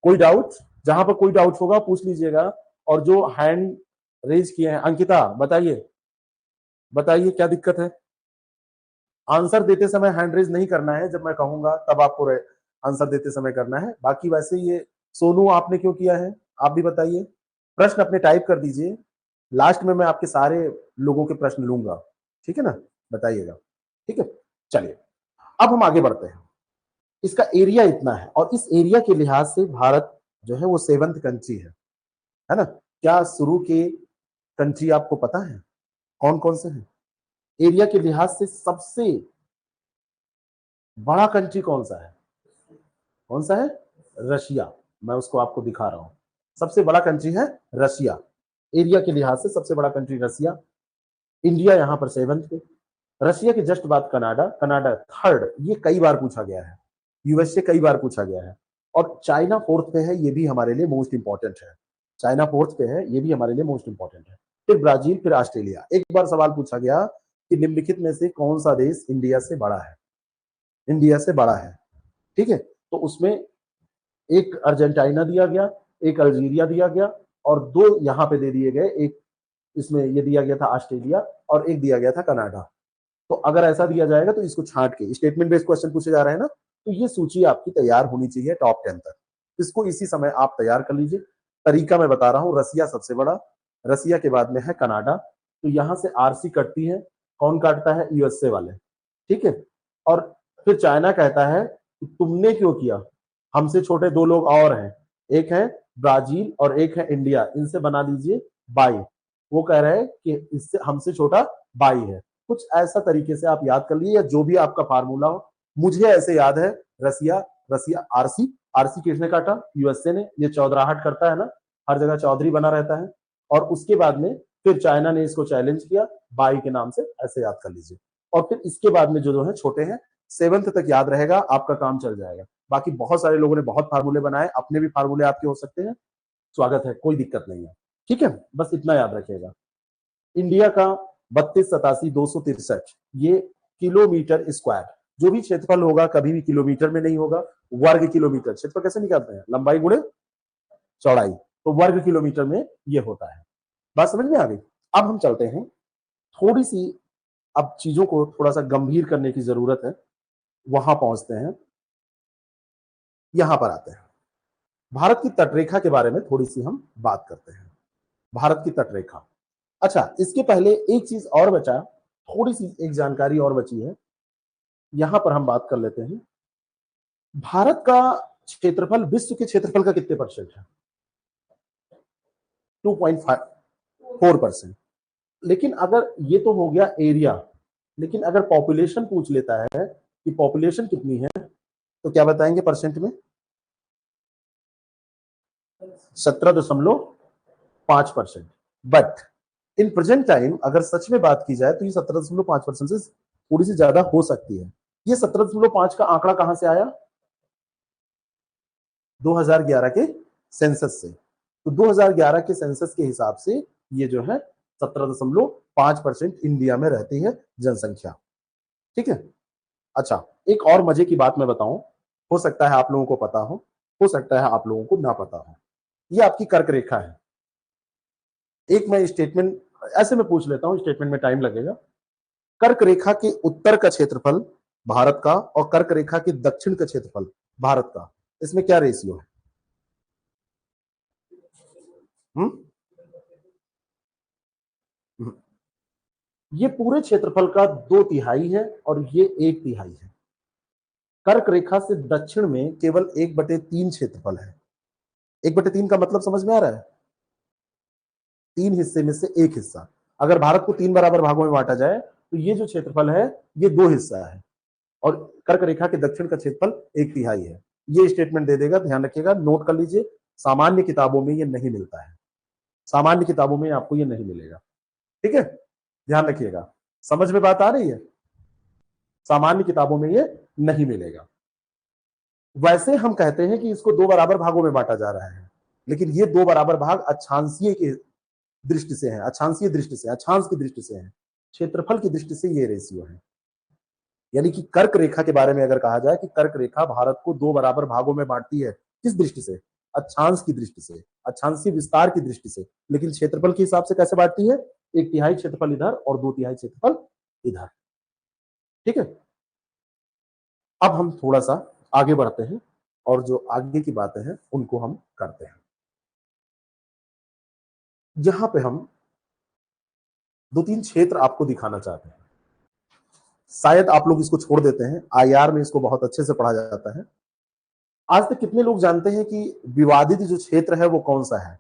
कोई डाउट? जहां पर कोई डाउट होगा पूछ लीजिएगा। और जो हैंड रेज किए हैं, अंकिता बताइए, बताइए क्या दिक्कत है? आंसर देते समय हैंड रेज नहीं करना है, जब मैं कहूंगा तब आपको आंसर देते समय करना है। बाकी वैसे ये सोनू आपने क्यों किया है, आप भी बताइए। प्रश्न अपने टाइप कर दीजिए, लास्ट में मैं आपके सारे लोगों के प्रश्न लूंगा, ठीक है ना? बताइएगा, ठीक है। चलिए, अब हम आगे बढ़ते हैं। इसका एरिया इतना है, और इस एरिया के लिहाज से भारत जो है वो 7th कंट्री है ना? क्या शुरू के कंट्री आपको पता है कौन कौन से हैं? एरिया के लिहाज से सबसे बड़ा कंट्री कौन सा है? कौन सा है? रशिया। मैं उसको आपको दिखा रहा हूं, सबसे बड़ा कंट्री है रशिया। एरिया के लिहाज से सबसे बड़ा कंट्री रसिया, इंडिया यहाँ पर 7th पे, रशिया के जस्ट बाद कनाडा, कनाडा 3rd, ये कई बार पूछा गया है, यूएसए कई बार पूछा गया है, और चाइना 4th पे है, ये भी हमारे लिए मोस्ट इंपॉर्टेंट है, चाइना 4th पे है, ये भी हमारे लिए मोस्ट इंपॉर्टेंट है, फिर ब्राजील, फिर ऑस्ट्रेलिया। एक बार सवाल पूछा गया कि निम्नलिखित में से कौन सा देश इंडिया से बड़ा है, इंडिया से बड़ा है, ठीक है, तो उसमें एक अर्जेंटीना दिया गया, एक अल्जीरिया दिया गया, और 2 यहाँ पे दे दिए गए, एक इसमें ये दिया गया था ऑस्ट्रेलिया, और एक दिया गया था कनाडा। तो अगर ऐसा दिया जाएगा तो इसको छांट के स्टेटमेंट बेस्ड क्वेश्चन पूछे जा रहे हैं ना, तो ये सूची आपकी तैयार होनी चाहिए टॉप 10 तक, इसको इसी समय आप तैयार कर लीजिए। तरीका मैं बता रहा हूँ, रसिया सबसे बड़ा, रसिया के बाद में है कनाडा, तो यहां से आरसी कटती है, कौन काटता है, यूएसए वाले, ठीक है, और फिर चाइना कहता है कि तुमने क्यों किया, हमसे छोटे 2 लोग और हैं, एक है ब्राजील और एक है इंडिया, इनसे बना दीजिए 22, वो कह रहे हैं कि इससे हमसे छोटा 22 है, कुछ ऐसा तरीके से आप याद कर लीजिए, या जो भी आपका फार्मूला हो। मुझे ऐसे याद है, रसिया, रसिया आरसी, आरसी किसने काटा, यूएसए ने, ये चौधराहट करता है ना, हर जगह चौधरी बना रहता है, और उसके बाद में फिर चाइना ने इसको चैलेंज किया 22 के नाम से, ऐसे याद कर लीजिए, और फिर इसके बाद में जो है छोटे हैं, 7th तक याद रहेगा, आपका काम चल जाएगा। बाकी बहुत सारे लोगों ने बहुत फार्मूले बनाए, अपने भी फार्मूले आपके हो सकते हैं, स्वागत है, कोई दिक्कत नहीं है, ठीक है, बस इतना याद रखिएगा। इंडिया का 3287,263 ये किलोमीटर स्क्वायर, जो भी क्षेत्रफल होगा कभी भी किलोमीटर में नहीं होगा, वर्ग किलोमीटर, क्षेत्रफल कैसे निकालते हैं, लंबाई गुणे चौड़ाई, तो वर्ग किलोमीटर में ये होता है। बात समझ में आ गई। अब हम चलते हैं, थोड़ी सी अब चीजों को थोड़ा सा गंभीर करने की जरूरत है, वहां पहुंचते हैं, यहां पर आते हैं, भारत की तटरेखा के बारे में थोड़ी सी हम बात करते हैं, भारत की तटरेखा। अच्छा, इसके पहले एक चीज और बचा, थोड़ी सी एक जानकारी और बची है, यहां पर हम बात कर लेते हैं, भारत का क्षेत्रफल विश्व के क्षेत्रफल का कितने परसेंट है, 2.4%। लेकिन अगर ये तो हो गया एरिया, लेकिन अगर पॉपुलेशन पूछ लेता है कि पॉपुलेशन कितनी है, तो क्या बताएंगे परसेंट में, 17.5%। बट इन प्रेजेंट टाइम अगर सच में बात की जाए तो ये 17.5% से थोड़ी सी ज्यादा हो सकती है। ये 17.5 का आंकड़ा कहां से आया, 2011 के सेंसस से, तो 2011 के सेंसस के हिसाब से ये जो है 17.5% इंडिया में रहती है जनसंख्या, ठीक है। अच्छा, एक और मजे की बात मैं बताऊं, हो सकता है आप लोगों को पता हो सकता है आप लोगों को ना पता हो, ये आपकी कर्क रेखा है। एक मैं स्टेटमेंट ऐसे में पूछ लेता हूं, स्टेटमेंट में टाइम लगेगा। कर्क रेखा के उत्तर का क्षेत्रफल भारत का और कर्क रेखा के दक्षिण का क्षेत्रफल भारत का, इसमें क्या रेशियो है, हुँ? ये पूरे क्षेत्रफल का 2/3 है और ये 1/3 है। कर्क रेखा से दक्षिण में केवल 1/3 क्षेत्रफल है। 1/3 का मतलब समझ में आ रहा है, 3 हिस्से में से 1 हिस्सा। अगर भारत को 3 बराबर भागों में बांटा जाए तो ये जो क्षेत्रफल है ये 2 हिस्सा है, और कर्क रेखा के दक्षिण का क्षेत्रफल 1/3 है। ये स्टेटमेंट दे देगा, ध्यान रखिएगा, नोट कर लीजिए, सामान्य किताबों में ये नहीं मिलता है, सामान्य किताबों में आपको ये नहीं मिलेगा, ठीक है, ध्यान रखिएगा। समझ में बात आ रही है, सामान्य किताबों में ये नहीं मिलेगा। वैसे हम कहते हैं कि इसको 2 बराबर भागों में बांटा जा रहा है, लेकिन ये 2 बराबर भाग अक्षांशीय के दृष्टि से है, अक्षांशीय दृष्टि से, अक्षांश की दृष्टि से है, क्षेत्रफल की दृष्टि से ये रेशियो है। यानी कि कर्क रेखा के बारे में अगर कहा जाए कि कर्क रेखा भारत को 2 बराबर भागों में बांटती है, किस दृष्टि से, अक्षांश की दृष्टि से, अक्षांशीय विस्तार की दृष्टि से, लेकिन क्षेत्रफल के हिसाब से कैसे बांटती है, 1/3 क्षेत्रफल इधर और 2/3 क्षेत्रफल इधर, ठीक है। अब हम थोड़ा सा आगे बढ़ते हैं और जो आगे की बातें हैं उनको हम करते हैं। यहां पे हम 2-3 क्षेत्र आपको दिखाना चाहते हैं, शायद आप लोग इसको छोड़ देते हैं, आईआर में इसको बहुत अच्छे से पढ़ा जाता है। आज तक कितने लोग जानते हैं कि विवादित जो क्षेत्र है वो कौन सा है,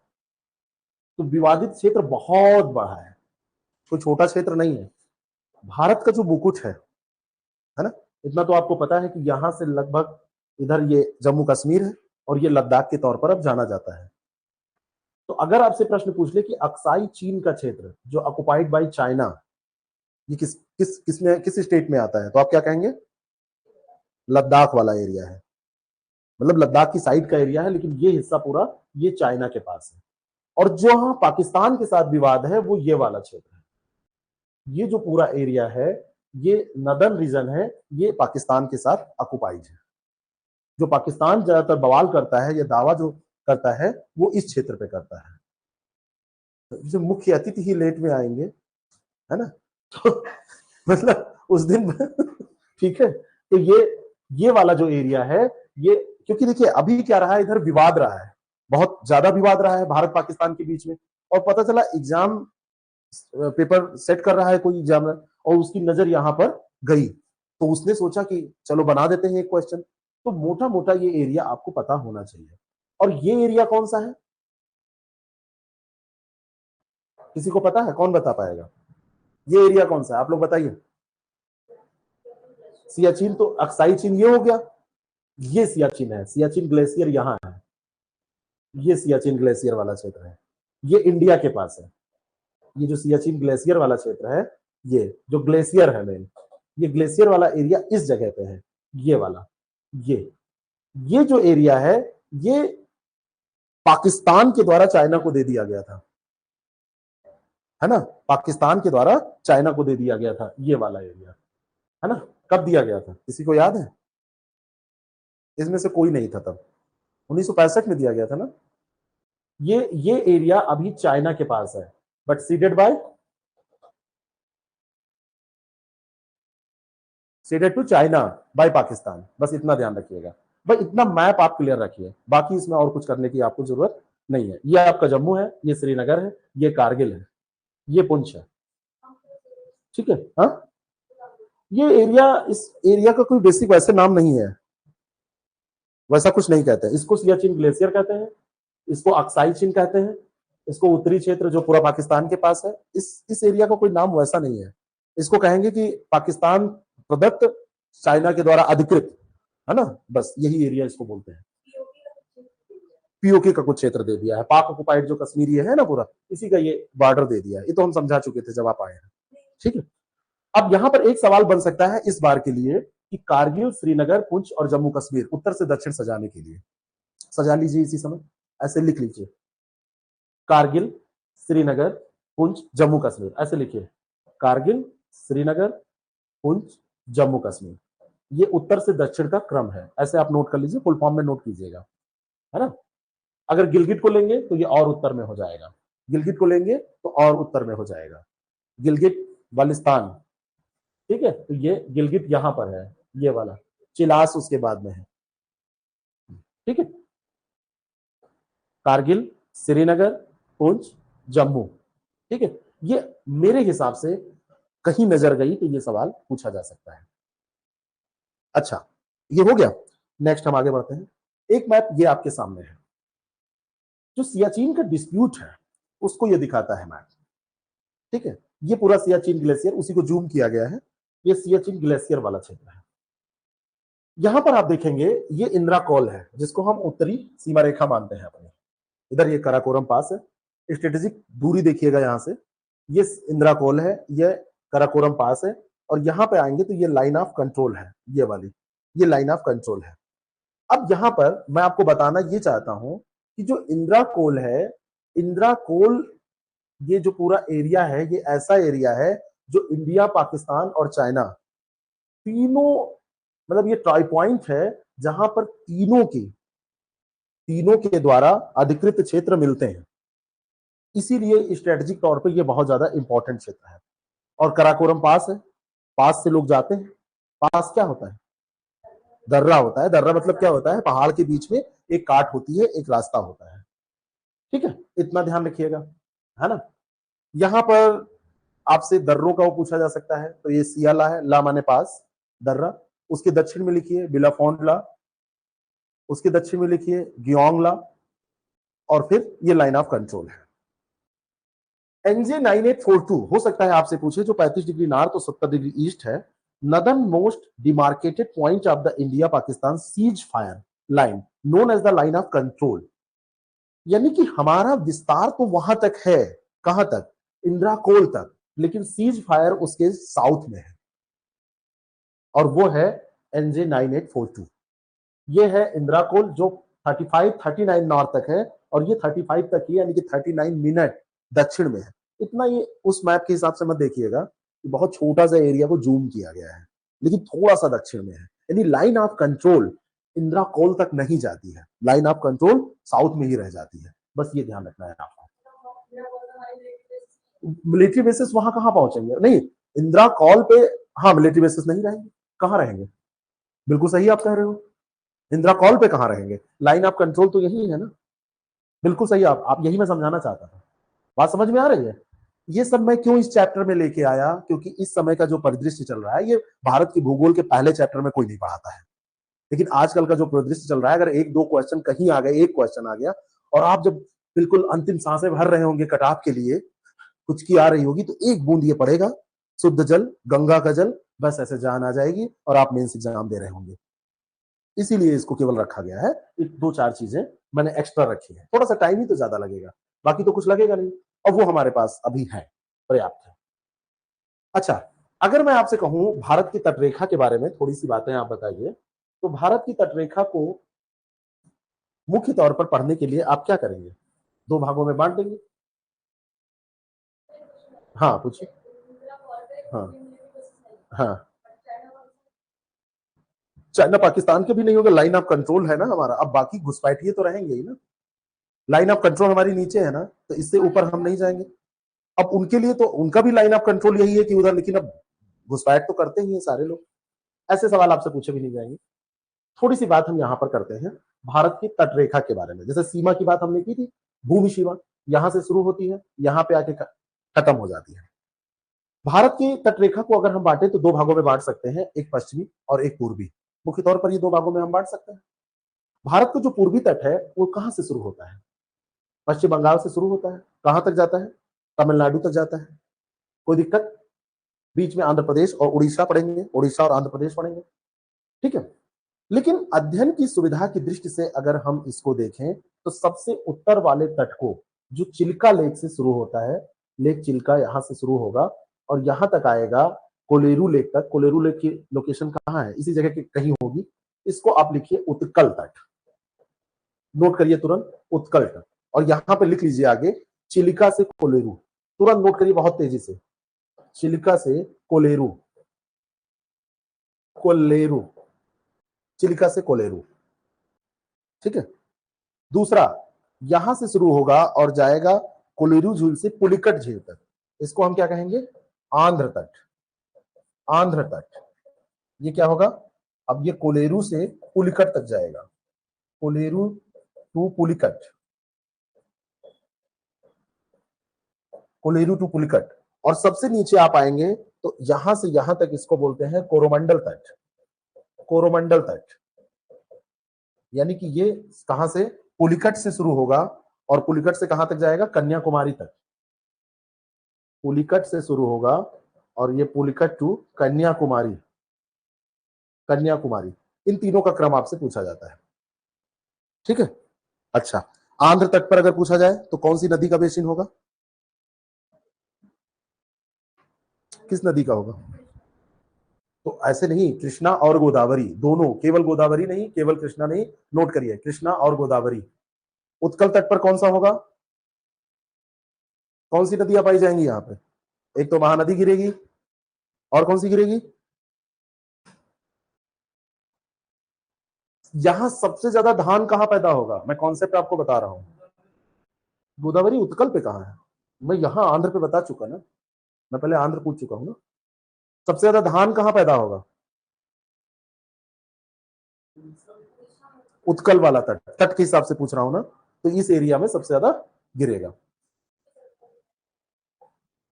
तो विवादित क्षेत्र बहुत बड़ा है, कोई छोटा क्षेत्र नहीं है। भारत का जो मुकुट है ना, इतना तो आपको पता है कि यहां से लगभग इधर ये जम्मू कश्मीर है और ये लद्दाख के तौर पर अब जाना जाता है। तो अगर आपसे प्रश्न पूछ ले कि अक्साई चीन का क्षेत्र जो ऑक्युपाइड बाय चाइना, ये किस स्टेट में आता है, तो आप क्या कहेंगे? लद्दाख वाला एरिया है, मतलब लद्दाख की साइड का एरिया है, लेकिन ये हिस्सा पूरा ये चाइना के पास है। और जो हाँ पाकिस्तान के साथ विवाद है वो ये वाला क्षेत्र है। ये जो पूरा एरिया है, ये नदर्न रीजन है, ये पाकिस्तान के साथ ऑक्युपाइड है। जो पाकिस्तान ज्यादातर बवाल करता है या दावा जो करता है वो इस क्षेत्र पे करता है। तो मुख्य अतिथि ही लेट में आएंगे, है ना, तो मतलब उस दिन ठीक है। तो ये वाला जो एरिया है, ये क्योंकि देखिए अभी क्या रहा है, इधर विवाद रहा है, बहुत ज्यादा विवाद रहा है भारत पाकिस्तान के बीच में, और पता चला एग्जाम पेपर सेट कर रहा है कोई एग्जामिनर, और उसकी नजर यहां पर गई, तो उसने सोचा कि चलो बना देते हैं एक क्वेश्चन। तो मोटा मोटा ये एरिया आपको पता होना चाहिए। और ये एरिया कौन सा है, किसी को पता है? कौन बता पाएगा ये एरिया कौन सा है? आप लोग बताइए। सियाचिन, तो अक्साई चीन ये हो गया, ये सियाचिन है, सियाचिन ग्लेशियर यहां है, ये सियाचिन ग्लेशियर वाला क्षेत्र है, ये इंडिया के पास है। ये जो सियाचिन ग्लेशियर वाला क्षेत्र है, ये जो ग्लेशियर है मेन, ये ग्लेशियर वाला एरिया इस जगह पे है, ये वाला, ये जो एरिया है, ये पाकिस्तान के द्वारा चाइना को दे दिया गया था, है ना, पाकिस्तान के द्वारा चाइना को दे दिया गया था ये वाला एरिया, है ना। कब दिया गया था, किसी को याद है? इसमें से कोई नहीं था तब, 1965 में दिया गया था ना। ये एरिया अभी चाइना के पास है, but ceded to China by Pakistan, बस इतना ध्यान रखिएगा भाई, इतना मैप आप क्लियर रखिए, बाकी इसमें और कुछ करने की आपको जरूरत नहीं है। ये आपका जम्मू है, ये श्रीनगर है, ये कारगिल है, ये पुंछ है, ठीक है। हाँ, ये एरिया, इस एरिया का कोई बेसिक वैसे नाम नहीं है, वैसा कुछ नहीं कहते हैं। इसको सियाचिन ग्लेशियर कहते हैं, इसको अक्साई चीन कहते हैं, इसको उत्तरी क्षेत्र जो पूरा पाकिस्तान के पास है, इस एरिया का कोई नाम वैसा नहीं है। इसको कहेंगे कि पाकिस्तान प्रदत्त, चाइना के द्वारा अधिकृत, है ना, बस यही एरिया इसको बोलते हैं। पीओके का कुछ क्षेत्र दे दिया है, पाक ऑक्युपाइड जो कश्मीरी है ना पूरा, इसी का ये बॉर्डर दे दिया है। ये तो हम समझा चुके थे जब आप आए हैं, ठीक है। अब यहां पर एक सवाल बन सकता है इस बार के लिए कि कारगिल, श्रीनगर, पुंछ और जम्मू कश्मीर उत्तर से दक्षिण सजाने के लिए, सजा लीजिए इसी समय, ऐसे लिख लीजिए, कारगिल, श्रीनगर, पुंछ, जम्मू कश्मीर, ऐसे लिखिए, कारगिल, श्रीनगर, पुंछ, जम्मू कश्मीर, ये उत्तर से दक्षिण का क्रम है, ऐसे आप नोट कर लीजिए, फुल फॉर्म में नोट कीजिएगा, है ना। अगर गिलगित को लेंगे तो ये और उत्तर में हो जाएगा, गिलगित को लेंगे तो और उत्तर में हो जाएगा, गिलगित बाल्टिस्तान, ठीक है। तो ये गिलगित यहां पर है, ये वाला, चिलास उसके बाद में है, ठीक है। कारगिल, श्रीनगर, पुंछ, जम्मू, ठीक है। ये मेरे हिसाब से कहीं नजर गई तो ये सवाल पूछा जा सकता है। अच्छा, ये हो गया। नेक्स्ट हम आगे बढ़ते हैं। एक मैप ये आपके सामने है, जो सियाचिन का डिस्प्यूट है उसको ये दिखाता है मैप, ठीक है। ये पूरा सियाचिन ग्लेशियर, उसी को जूम किया गया है, ये सियाचिन ग्लेशियर वाला क्षेत्र है। यहां पर आप देखेंगे ये इंदिरा कॉल है, जिसको हम उत्तरी सीमा रेखा मानते हैं अपने, इधर ये कराकोरम पास है, स्ट्रेटेजिक दूरी देखिएगा यहां से, ये इंदिरा कॉल है, ये कराकोरम पास है, और यहां पे आएंगे तो ये लाइन ऑफ कंट्रोल है, ये वाली, ये लाइन ऑफ कंट्रोल है। अब यहां पर मैं आपको बताना ये चाहता हूं कि जो इंदिरा कोल है, इंदिरा कोल, ये जो पूरा एरिया है, ये ऐसा एरिया है जो इंडिया, पाकिस्तान और चाइना तीनों, मतलब ये ट्राई पॉइंट है जहां पर तीनों के द्वारा अधिकृत क्षेत्र मिलते हैं, इसीलिए स्ट्रेटेजिक तौर पे ये बहुत ज्यादा इंपॉर्टेंट क्षेत्र है। और कराकोरम पास है, पास से लोग जाते हैं, पास क्या होता है? दर्रा होता है, दर्रा मतलब क्या होता है? पहाड़ के बीच में एक काट होती है, एक रास्ता होता है, ठीक है, इतना ध्यान रखिएगा, है ना। यहां पर आपसे दर्रों का वो पूछा जा सकता है, तो ये सियाला है, ला माने पास, दर्रा, उसके दक्षिण में लिखिए बिलाफोंडला, उसके दक्षिण में लिखिए ग्योंगला, और फिर ये लाइन ऑफ कंट्रोल है। एनजे 9842 हो सकता है आपसे पूछे, जो 35 डिग्री नॉर्थ और 70 डिग्री ईस्ट है, northern most demarcated point of the India Pakistan ceasefire line known as the line of control. यानी कि हमारा विस्तार तो वहां तक है, कहां तक, इंदिरा कोल तक, लेकिन सीज फायर उसके साउथ में है, और वो है NJ 9842। ये है इंदिरा कोल जो 39 नॉर्थ तक है, और ये 35 तक ही, यानी कि 39 मिनट दक्षिण में है। इतना ये उस मैप के हिसाब से मत देखिएगा कि बहुत छोटा सा एरिया को जूम किया गया है, लेकिन थोड़ा सा दक्षिण में है, यानी लाइन ऑफ कंट्रोल इंदिरा कोल तक नहीं जाती है, लाइन ऑफ कंट्रोल साउथ में ही रह जाती है। बस ये ध्यान रखना है आपको। मिलिट्री बेसिस वहां कहां पहुंचेंगे, नहीं इंदिरा कॉल पे, हाँ मिलिट्री बेसिस नहीं रहेंगे, कहां रहेंगे, बिल्कुल सही आप कह रहे हो, इंदिरा कॉल पे कहां रहेंगे, लाइन ऑफ कंट्रोल तो यही है ना, बिल्कुल सही, आप यही मैं समझाना चाहता था, बात समझ में आ रही है। ये सब मैं क्यों इस चैप्टर में लेके आया, क्योंकि इस समय का जो परिदृश्य चल रहा है, ये भारत की भूगोल के पहले चैप्टर में कोई नहीं पढ़ाता है, लेकिन आजकल का जो परिदृश्य चल रहा है, अगर एक दो क्वेश्चन कहीं आ गए, एक क्वेश्चन आ गया, और आप जब बिल्कुल अंतिम सांसें भर रहे होंगे कटाप के लिए, कुछ की आ रही होगी, तो एक बूंद ये पड़ेगा, शुद्ध जल, गंगा का जल, बस ऐसे जान आ जाएगी और आप मेंस एग्जाम दे रहे होंगे। इसीलिए इसको केवल रखा गया है, दो चार चीजें मैंने एक्स्ट्रा रखी है, थोड़ा सा टाइम ही तो ज्यादा लगेगा, बाकी तो कुछ लगेगा नहीं, और वो हमारे पास अभी है, पर्याप्त है। अच्छा, अगर मैं आपसे कहूं भारत की तटरेखा के बारे में थोड़ी सी बातें आप बताइए, तो भारत की तटरेखा को मुख्य तौर पर पढ़ने के लिए आप क्या करेंगे, दो भागों में बांट देंगे। हाँ पूछिए। हाँ हाँ, चाइना पाकिस्तान के भी नहीं होगा, लाइन ऑफ कंट्रोल है ना हमारा, अब बाकी घुसपैठिए तो रहेंगे ही ना, लाइन ऑफ कंट्रोल हमारी नीचे है ना, तो इससे ऊपर हम नहीं जाएंगे। अब उनके लिए तो उनका भी लाइन ऑफ कंट्रोल यही है कि उधर, लेकिन अब घुसपैठ तो करते ही हैं सारे लोग, ऐसे सवाल आपसे पूछे भी नहीं जाएंगे। थोड़ी सी बात हम यहां पर करते हैं भारत की तटरेखा के बारे में, जैसे सीमा की बात हमने की थी, भूमि सीमा यहां से शुरू होती है, यहां पे आके खत्म हो जाती है। भारत की तटरेखा को अगर हम बांटे तो दो भागों में बांट सकते हैं, एक पश्चिमी और एक पूर्वी, मुख्य तौर पर ये दो भागों में हम बांट सकते हैं। भारत का जो पूर्वी तट है वो कहां से शुरू होता है, पश्चिम बंगाल से शुरू होता है, कहां तक जाता है, तमिलनाडु तक जाता है, कोई दिक्कत, बीच में आंध्र प्रदेश और उड़ीसा पड़ेंगे, उड़ीसा और आंध्र प्रदेश पड़ेंगे, ठीक है। लेकिन अध्ययन की सुविधा की दृष्टि से अगर हम इसको देखें, तो सबसे उत्तर वाले तट को, जो चिल्का लेक से शुरू होता है, लेक चिल्का यहां से शुरू होगा और यहां तक आएगा कोलेरू लेक तक। कोलेरू लेक की लोकेशन कहां है, इसी जगह की कहीं होगी, इसको आप लिखिए उत्कल तट, नोट करिए तुरंत उत्कल तट, और यहां पे लिख लीजिए आगे चिलिका से कोलेरू, तुरंत नोट करिए बहुत तेजी से, चिलिका से कोलेरू, कोलेरू, चिलिका से कोलेरू, ठीक है। दूसरा, यहां से शुरू होगा और जाएगा कोलेरू झील से पुलिकट झील तक, इसको हम क्या कहेंगे, आंध्र तट, आंध्र तट, ये क्या होगा, अब ये कोलेरू से पुलिकट तक जाएगा, कोलेरू टू पुलिकट, कोलेरू टू पुलिकट, और सबसे नीचे आप आएंगे तो यहां से यहां तक इसको बोलते हैं कोरोमंडल तट, कोरोमंडल तट, यानी कि ये कहां से, पुलिकट से शुरू होगा और पुलिकट से कहां तक जाएगा, कन्याकुमारी तक, पुलिकट से शुरू होगा और ये पुलिकट टू कन्याकुमारी, कन्याकुमारी, इन तीनों का क्रम आपसे पूछा जाता है, ठीक है। अच्छा, आंध्र तट पर अगर पूछा जाए तो कौन सी नदी का बेसिन होगा, किस नदी का होगा, तो ऐसे नहीं, कृष्णा और गोदावरी दोनों, केवल गोदावरी नहीं, केवल कृष्णा नहीं, नोट करिए कृष्णा और गोदावरी। उत्कल तट पर कौन सा होगा, कौन सी नदियां पाई जाएंगी यहाँ पे, एक तो महानदी गिरेगी, और कौन सी गिरेगी, यहां सबसे ज्यादा धान कहां पैदा होगा, मैं कॉन्सेप्ट आपको बता रहा हूं, गोदावरी उत्कल पे कहां है, मैं यहां आंध्र पे बता चुका ना, मैं पहले आंध्र पूछ चुका हूं ना, सबसे ज्यादा धान कहां पैदा होगा, उत्कल वाला तट, तट के हिसाब से पूछ रहा हूं ना, तो इस एरिया में सबसे ज्यादा गिरेगा।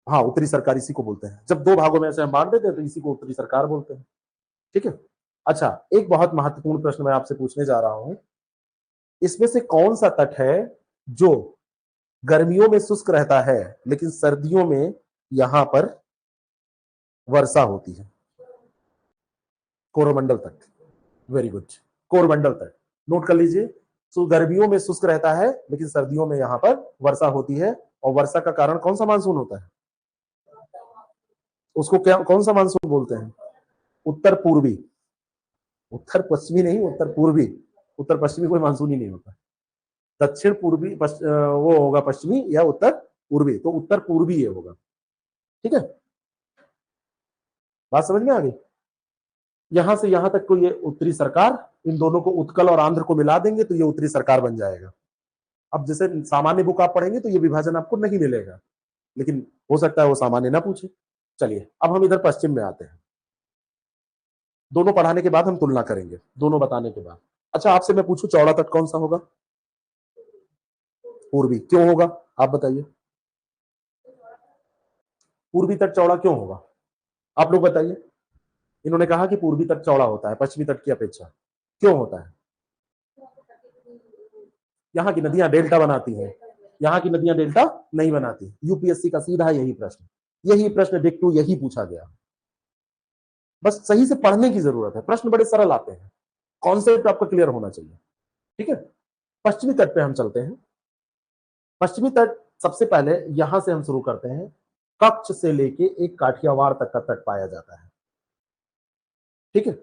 हाँ, उत्तरी सरकार इसी को बोलते हैं, जब दो भागों में ऐसे हम बांट देते हैं तो इसी को उत्तरी सरकार बोलते हैं, ठीक है। अच्छा, एक बहुत महत्वपूर्ण प्रश्न मैं आपसे पूछने जा रहा हूं, इसमें से कौन सा तट है जो गर्मियों में शुष्क रहता है लेकिन सर्दियों में यहां पर वर्षा होती है, कोरोमंडल तट, वेरी गुड, कोरमंडल तट, नोट कर लीजिए, तो गर्मियों में शुष्क रहता है, लेकिन सर्दियों में यहाँ पर वर्षा होती है। और वर्षा का कारण कौन सा मानसून होता है? उसको क्या, कौन सा मानसून बोलते हैं? उत्तर पूर्वी। उत्तर पश्चिमी नहीं, उत्तर पूर्वी। उत्तर पश्चिमी कोई मानसून ही नहीं होता। दक्षिण पूर्वी वो होगा पश्चिमी या उत्तर पूर्वी, तो उत्तर पूर्वी ये होगा। ठीक है, बात समझ में आ गई? यहां से यहां तक को ये उत्तरी सरकार, इन दोनों को उत्कल और आंध्र को मिला देंगे तो ये उत्तरी सरकार बन जाएगा। अब जैसे सामान्य बुक आप पढ़ेंगे तो ये विभाजन आपको नहीं मिलेगा, लेकिन हो सकता है वो सामान्य ना पूछे। चलिए अब हम इधर पश्चिम में आते हैं। दोनों पढ़ाने के बाद हम तुलना करेंगे, दोनों बताने के बाद। अच्छा, आपसे मैं पूछूं चौड़ा तट कौन सा होगा? पूर्वी। क्यों होगा, आप बताइए। पूर्वी तट चौड़ा क्यों होगा, आप लोग बताइए। इन्होंने कहा कि पूर्वी तट चौड़ा होता है पश्चिमी तट की अपेक्षा। क्यों होता है? यहाँ की नदियां डेल्टा बनाती हैं, यहाँ की नदियां डेल्टा नहीं बनाती। यूपीएससी का सीधा यही प्रश्न, यही प्रश्न डिक टू यही पूछा गया। बस सही से पढ़ने की जरूरत है, प्रश्न बड़े सरल आते हैं, कॉन्सेप्ट आपका क्लियर होना चाहिए। ठीक है, पश्चिमी तट पे हम चलते हैं। पश्चिमी तट सबसे पहले यहां से हम शुरू करते हैं। कच्छ से लेके एक काठियावाड़ तक का तट पाया जाता है। ठीक है,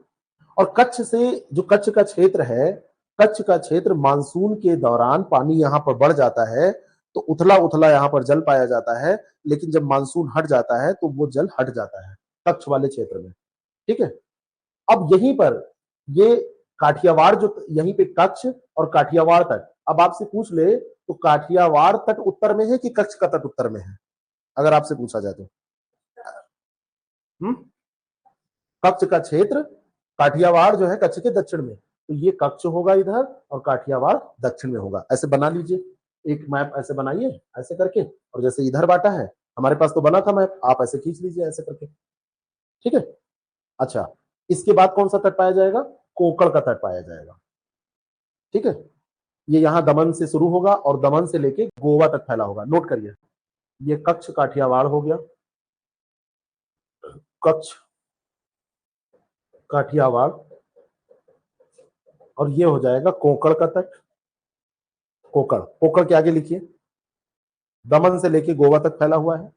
और कच्छ से, जो कच्छ का क्षेत्र है, कच्छ का क्षेत्र मानसून के दौरान पानी यहां पर बढ़ जाता है तो उथला उथला यहां पर जल पाया जाता है, लेकिन जब मानसून हट जाता है तो वो जल हट जाता है कच्छ वाले क्षेत्र में। ठीक है, अब यहीं पर ये काठियावाड़, जो यहीं पे कच्छ और काठियावाड़ तट, अब आपसे पूछ ले तो काठियावाड़ तट उत्तर में है कि कच्छ का तट उत्तर में है, अगर आपसे पूछा जाए तो? हम्म, कच्छ का क्षेत्र, काठियावाड़ जो है कच्छ के दक्षिण में, तो ये कच्छ होगा इधर और काठियावाड़ दक्षिण में होगा। ऐसे बना लीजिए, एक मैप ऐसे बनाइए ऐसे करके, और जैसे इधर बांटा है, हमारे पास तो बना था मैप, आप ऐसे खींच लीजिए ऐसे करके। ठीक है, अच्छा, इसके बाद कौन सा तट पाया जाएगा? कोंकण का तट पाया जाएगा। ठीक है, ये यहां दमन से शुरू होगा और दमन से लेके गोवा तक फैला होगा। नोट करिए, ये कच्छ काठियावाड़ हो गया, कच्छ काठियावाड़, और ये हो जाएगा कोंकण का तट। कोंकण, कोंकण के आगे लिखिए, दमन से लेके गोवा तक फैला हुआ है।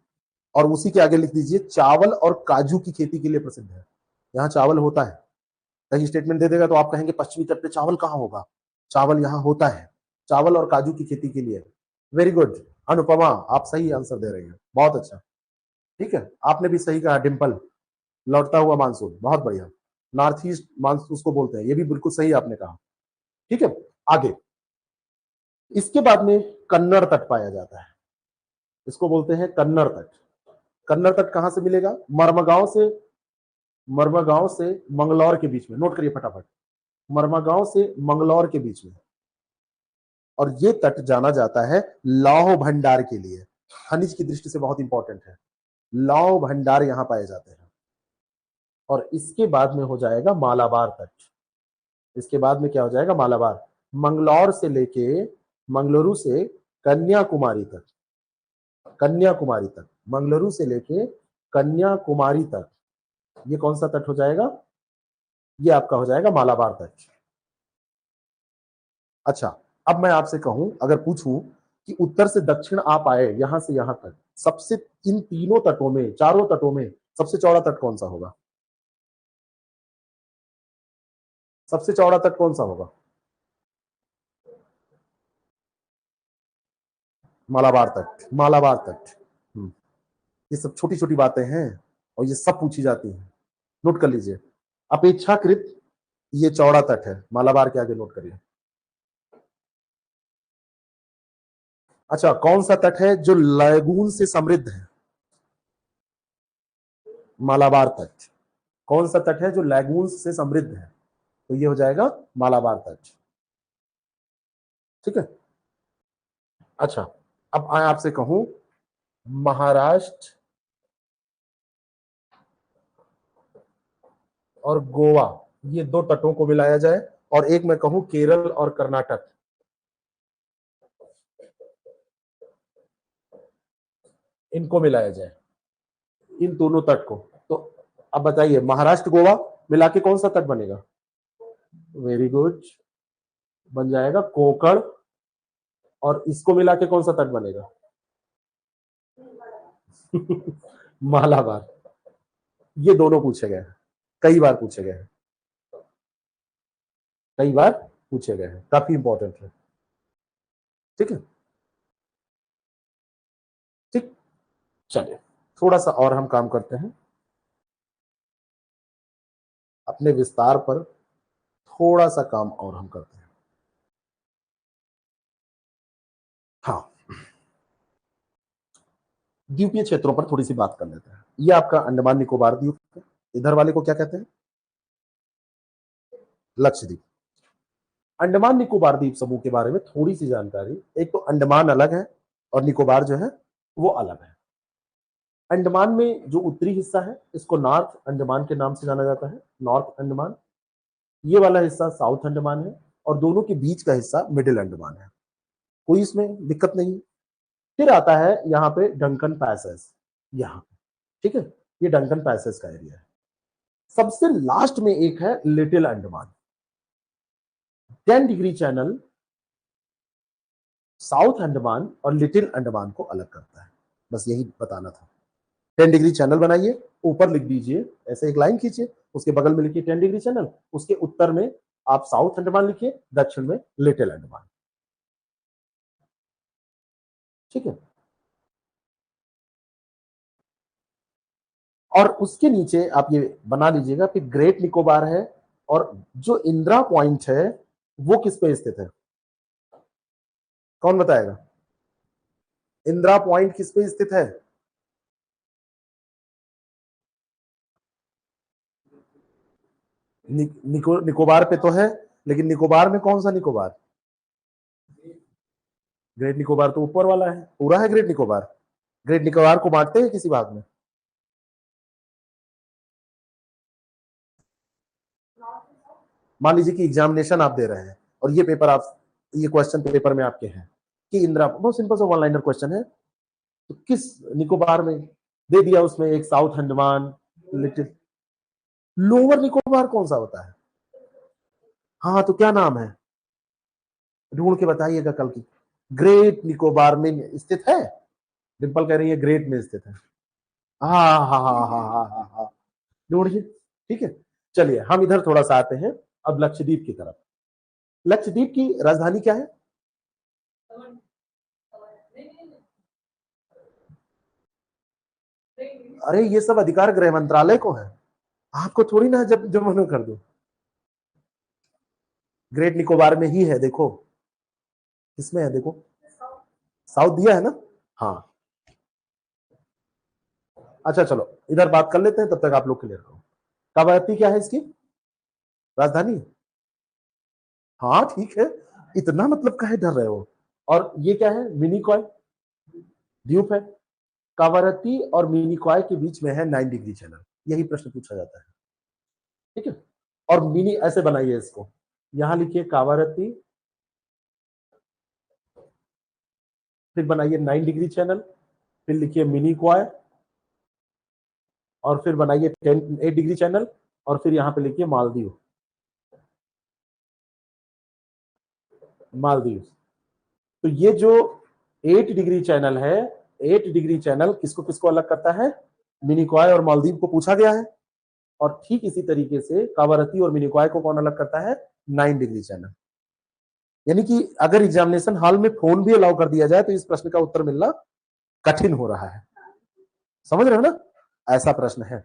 और उसी के आगे लिख दीजिए चावल और काजू की खेती के लिए प्रसिद्ध है। यहाँ चावल होता है, कहीं स्टेटमेंट दे देगा तो आप कहेंगे पश्चिमी तट पे चावल कहाँ होगा? चावल यहाँ होता है, चावल और काजू की खेती के लिए। वेरी गुड अनुपमा, आप सही आंसर दे रही हैं, बहुत अच्छा। ठीक है, आपने भी सही कहा, डिम्पल, लौटता हुआ मानसून, बहुत बढ़िया। नॉर्थ ईस्ट मानसून उसको बोलते हैं, ये भी बिल्कुल सही आपने कहा। ठीक है, आगे इसके बाद में कन्नड़ तट पाया जाता है, इसको बोलते हैं कन्नड़ तट। कन्नड़ तट कहां से मिलेगा? मरमगांव से मंगलौर के बीच में। नोट करिए फटाफट, मरमगांव से मंगलौर के बीच में। और ये तट जाना जाता है लौह भंडार के लिए, खनिज की दृष्टि से बहुत इंपॉर्टेंट है। लौह भंडार यहां पाए जाते हैं। और इसके बाद में हो जाएगा मालाबार तट। इसके बाद में क्या हो जाएगा? मालाबार। मंगलौर से लेके, मंगलुरु से कन्याकुमारी तक, कन्याकुमारी तक, मंगलुरु से लेके कन्याकुमारी तक, ये कौन सा तट हो जाएगा? ये आपका हो जाएगा मालाबार तट। अच्छा, अब मैं आपसे कहूं, अगर पूछूं कि उत्तर से दक्षिण आप आए यहां से यहां तक, सबसे, इन तीनों तटों में, चारों तटों में सबसे चौड़ा तट कौन सा होगा? सबसे चौड़ा तट कौन सा होगा? मालाबार तट, मालाबार तट। ये सब छोटी छोटी बातें हैं और ये सब पूछी जाती हैं, नोट कर लीजिए। अपेक्षाकृत ये चौड़ा तट है, मालाबार के आगे नोट करिए। अच्छा, कौन सा तट है जो लैगून से समृद्ध है? मालाबार तट। कौन सा तट है जो लैगून से समृद्ध है? तो ये हो जाएगा मालाबार तट। ठीक है, अच्छा, अब मैं आपसे कहूं, महाराष्ट्र और गोवा, ये दो तटों को मिलाया जाए, और एक मैं कहूं केरल और कर्नाटक, इनको मिलाया जाए, इन दोनों तट को, तो अब बताइए महाराष्ट्र गोवा मिला के कौन सा तट बनेगा? वेरी गुड, बन जाएगा कोंकण, और इसको मिला के कौन सा तट बनेगा? मालाबार। ये दोनों पूछे गए हैं, कई बार पूछे गए हैं, कई बार पूछे गए हैं, काफी इंपॉर्टेंट है। ठीक है, ठीक। चलिए थोड़ा सा और हम काम करते हैं अपने विस्तार पर, थोड़ा सा काम और हम करते हैं। हाँ, द्वीपीय क्षेत्रों पर थोड़ी सी बात कर लेते हैं। ये आपका अंडमान निकोबार द्वीप है, इधर वाले को क्या कहते हैं? लक्षद्वीप। अंडमान निकोबार द्वीप समूह के बारे में थोड़ी सी जानकारी। एक तो अंडमान अलग है और निकोबार जो है वो अलग है। अंडमान में जो उत्तरी हिस्सा है इसको नॉर्थ अंडमान के नाम से जाना जाता है, नॉर्थ अंडमान। ये वाला हिस्सा साउथ अंडमान है, और दोनों के बीच का हिस्सा मिडिल अंडमान है। कोई इसमें दिक्कत नहीं। फिर आता है यहाँ पे डंकन पैसेज, यहाँ, ठीक है, ये डंकन पैसेज का एरिया है। सबसे लास्ट में एक है little Andaman. 10 degree channel south Andaman और लिटिल अंडमान को अलग करता है, बस यही बताना था। 10 डिग्री चैनल बनाइए, ऊपर लिख दीजिए, ऐसे एक लाइन खींचिए, उसके बगल में लिखिए 10 डिग्री चैनल, उसके उत्तर में आप साउथ अंडमान लिखिए, दक्षिण में लिटिल अंडमान। ठीक है, और उसके नीचे आप ये बना लीजिएगा कि ग्रेट निकोबार है, और जो इंदिरा पॉइंट है वो किस पे स्थित है? कौन बताएगा? इंदिरा पॉइंट किस पे स्थित है? निकोबार पे तो है, लेकिन निकोबार में कौन सा निकोबार? ग्रेट निकोबार तो ऊपर वाला है, पूरा है ग्रेट निकोबार। ग्रेट निकोबार को बांटते हैं किसी भाग में? मान लीजिए कि एग्जामिनेशन आप दे रहे हैं और ये पेपर आप, ये क्वेश्चन पेपर में आपके हैं कि इंदिरा, बहुत सिंपल सा वन लाइनर क्वेश्चन है, तो किस निकोबार में दे दिया, उसमें एक south Andaman, little, lower Nicobar कौन सा होता है? हाँ, तो क्या नाम है? ढूंढ के बताइएगा कल की। ग्रेट निकोबार में स्थित है। डिंपल कह रही है ग्रेट में स्थित है। हाँ हाँ हाँ हाँ हाँ हाँ हाँ, ढूंढिए। ठीक है, चलिए हम इधर थोड़ा सा आते हैं अब लक्षद्वीप की तरफ। लक्षद्वीप की राजधानी क्या है? अरे ये सब अधिकार गृह मंत्रालय को है, आपको थोड़ी ना जब जब मनो कर दो। ग्रेट निकोबार में ही है, देखो किसमें है, देखो साउथ दिया है ना। हाँ, अच्छा चलो इधर बात कर लेते हैं, तब तक आप लोग क्लियर करो। कवरत्ती क्या है इसकी राजधानी? हाँ ठीक है, इतना मतलब काहे डर रहे हो। और ये क्या है? मिनिकॉय द्वीप है। कावारत्ती और मिनिकॉय के बीच में है 9 डिग्री चैनल, यही प्रश्न पूछा जाता है। ठीक है, और मिनी ऐसे बनाइए इसको, यहां लिखिए कावारत्ती, फिर बनाइए 9 डिग्री चैनल, फिर लिखिए मिनिकॉय, और फिर बनाइए 8 डिग्री चैनल, और फिर यहां पे लिखिए मालदीव। मालदीव। तो ये जो 8 डिग्री चैनल है, 8 डिग्री चैनल किसको किसको अलग करता है? मिनिकॉय और मालदीव को पूछा गया है। और ठीक इसी तरीके से कावारत्ती और मिनिकॉय को कौन अलग करता है? 9 डिग्री चैनल। यानी कि अगर एग्जामिनेशन हॉल में फोन भी अलाउ कर दिया जाए तो इस प्रश्न का उत्तर मिलना कठिन हो रहा है। समझ रहे हो ना? ऐसा प्रश्न है,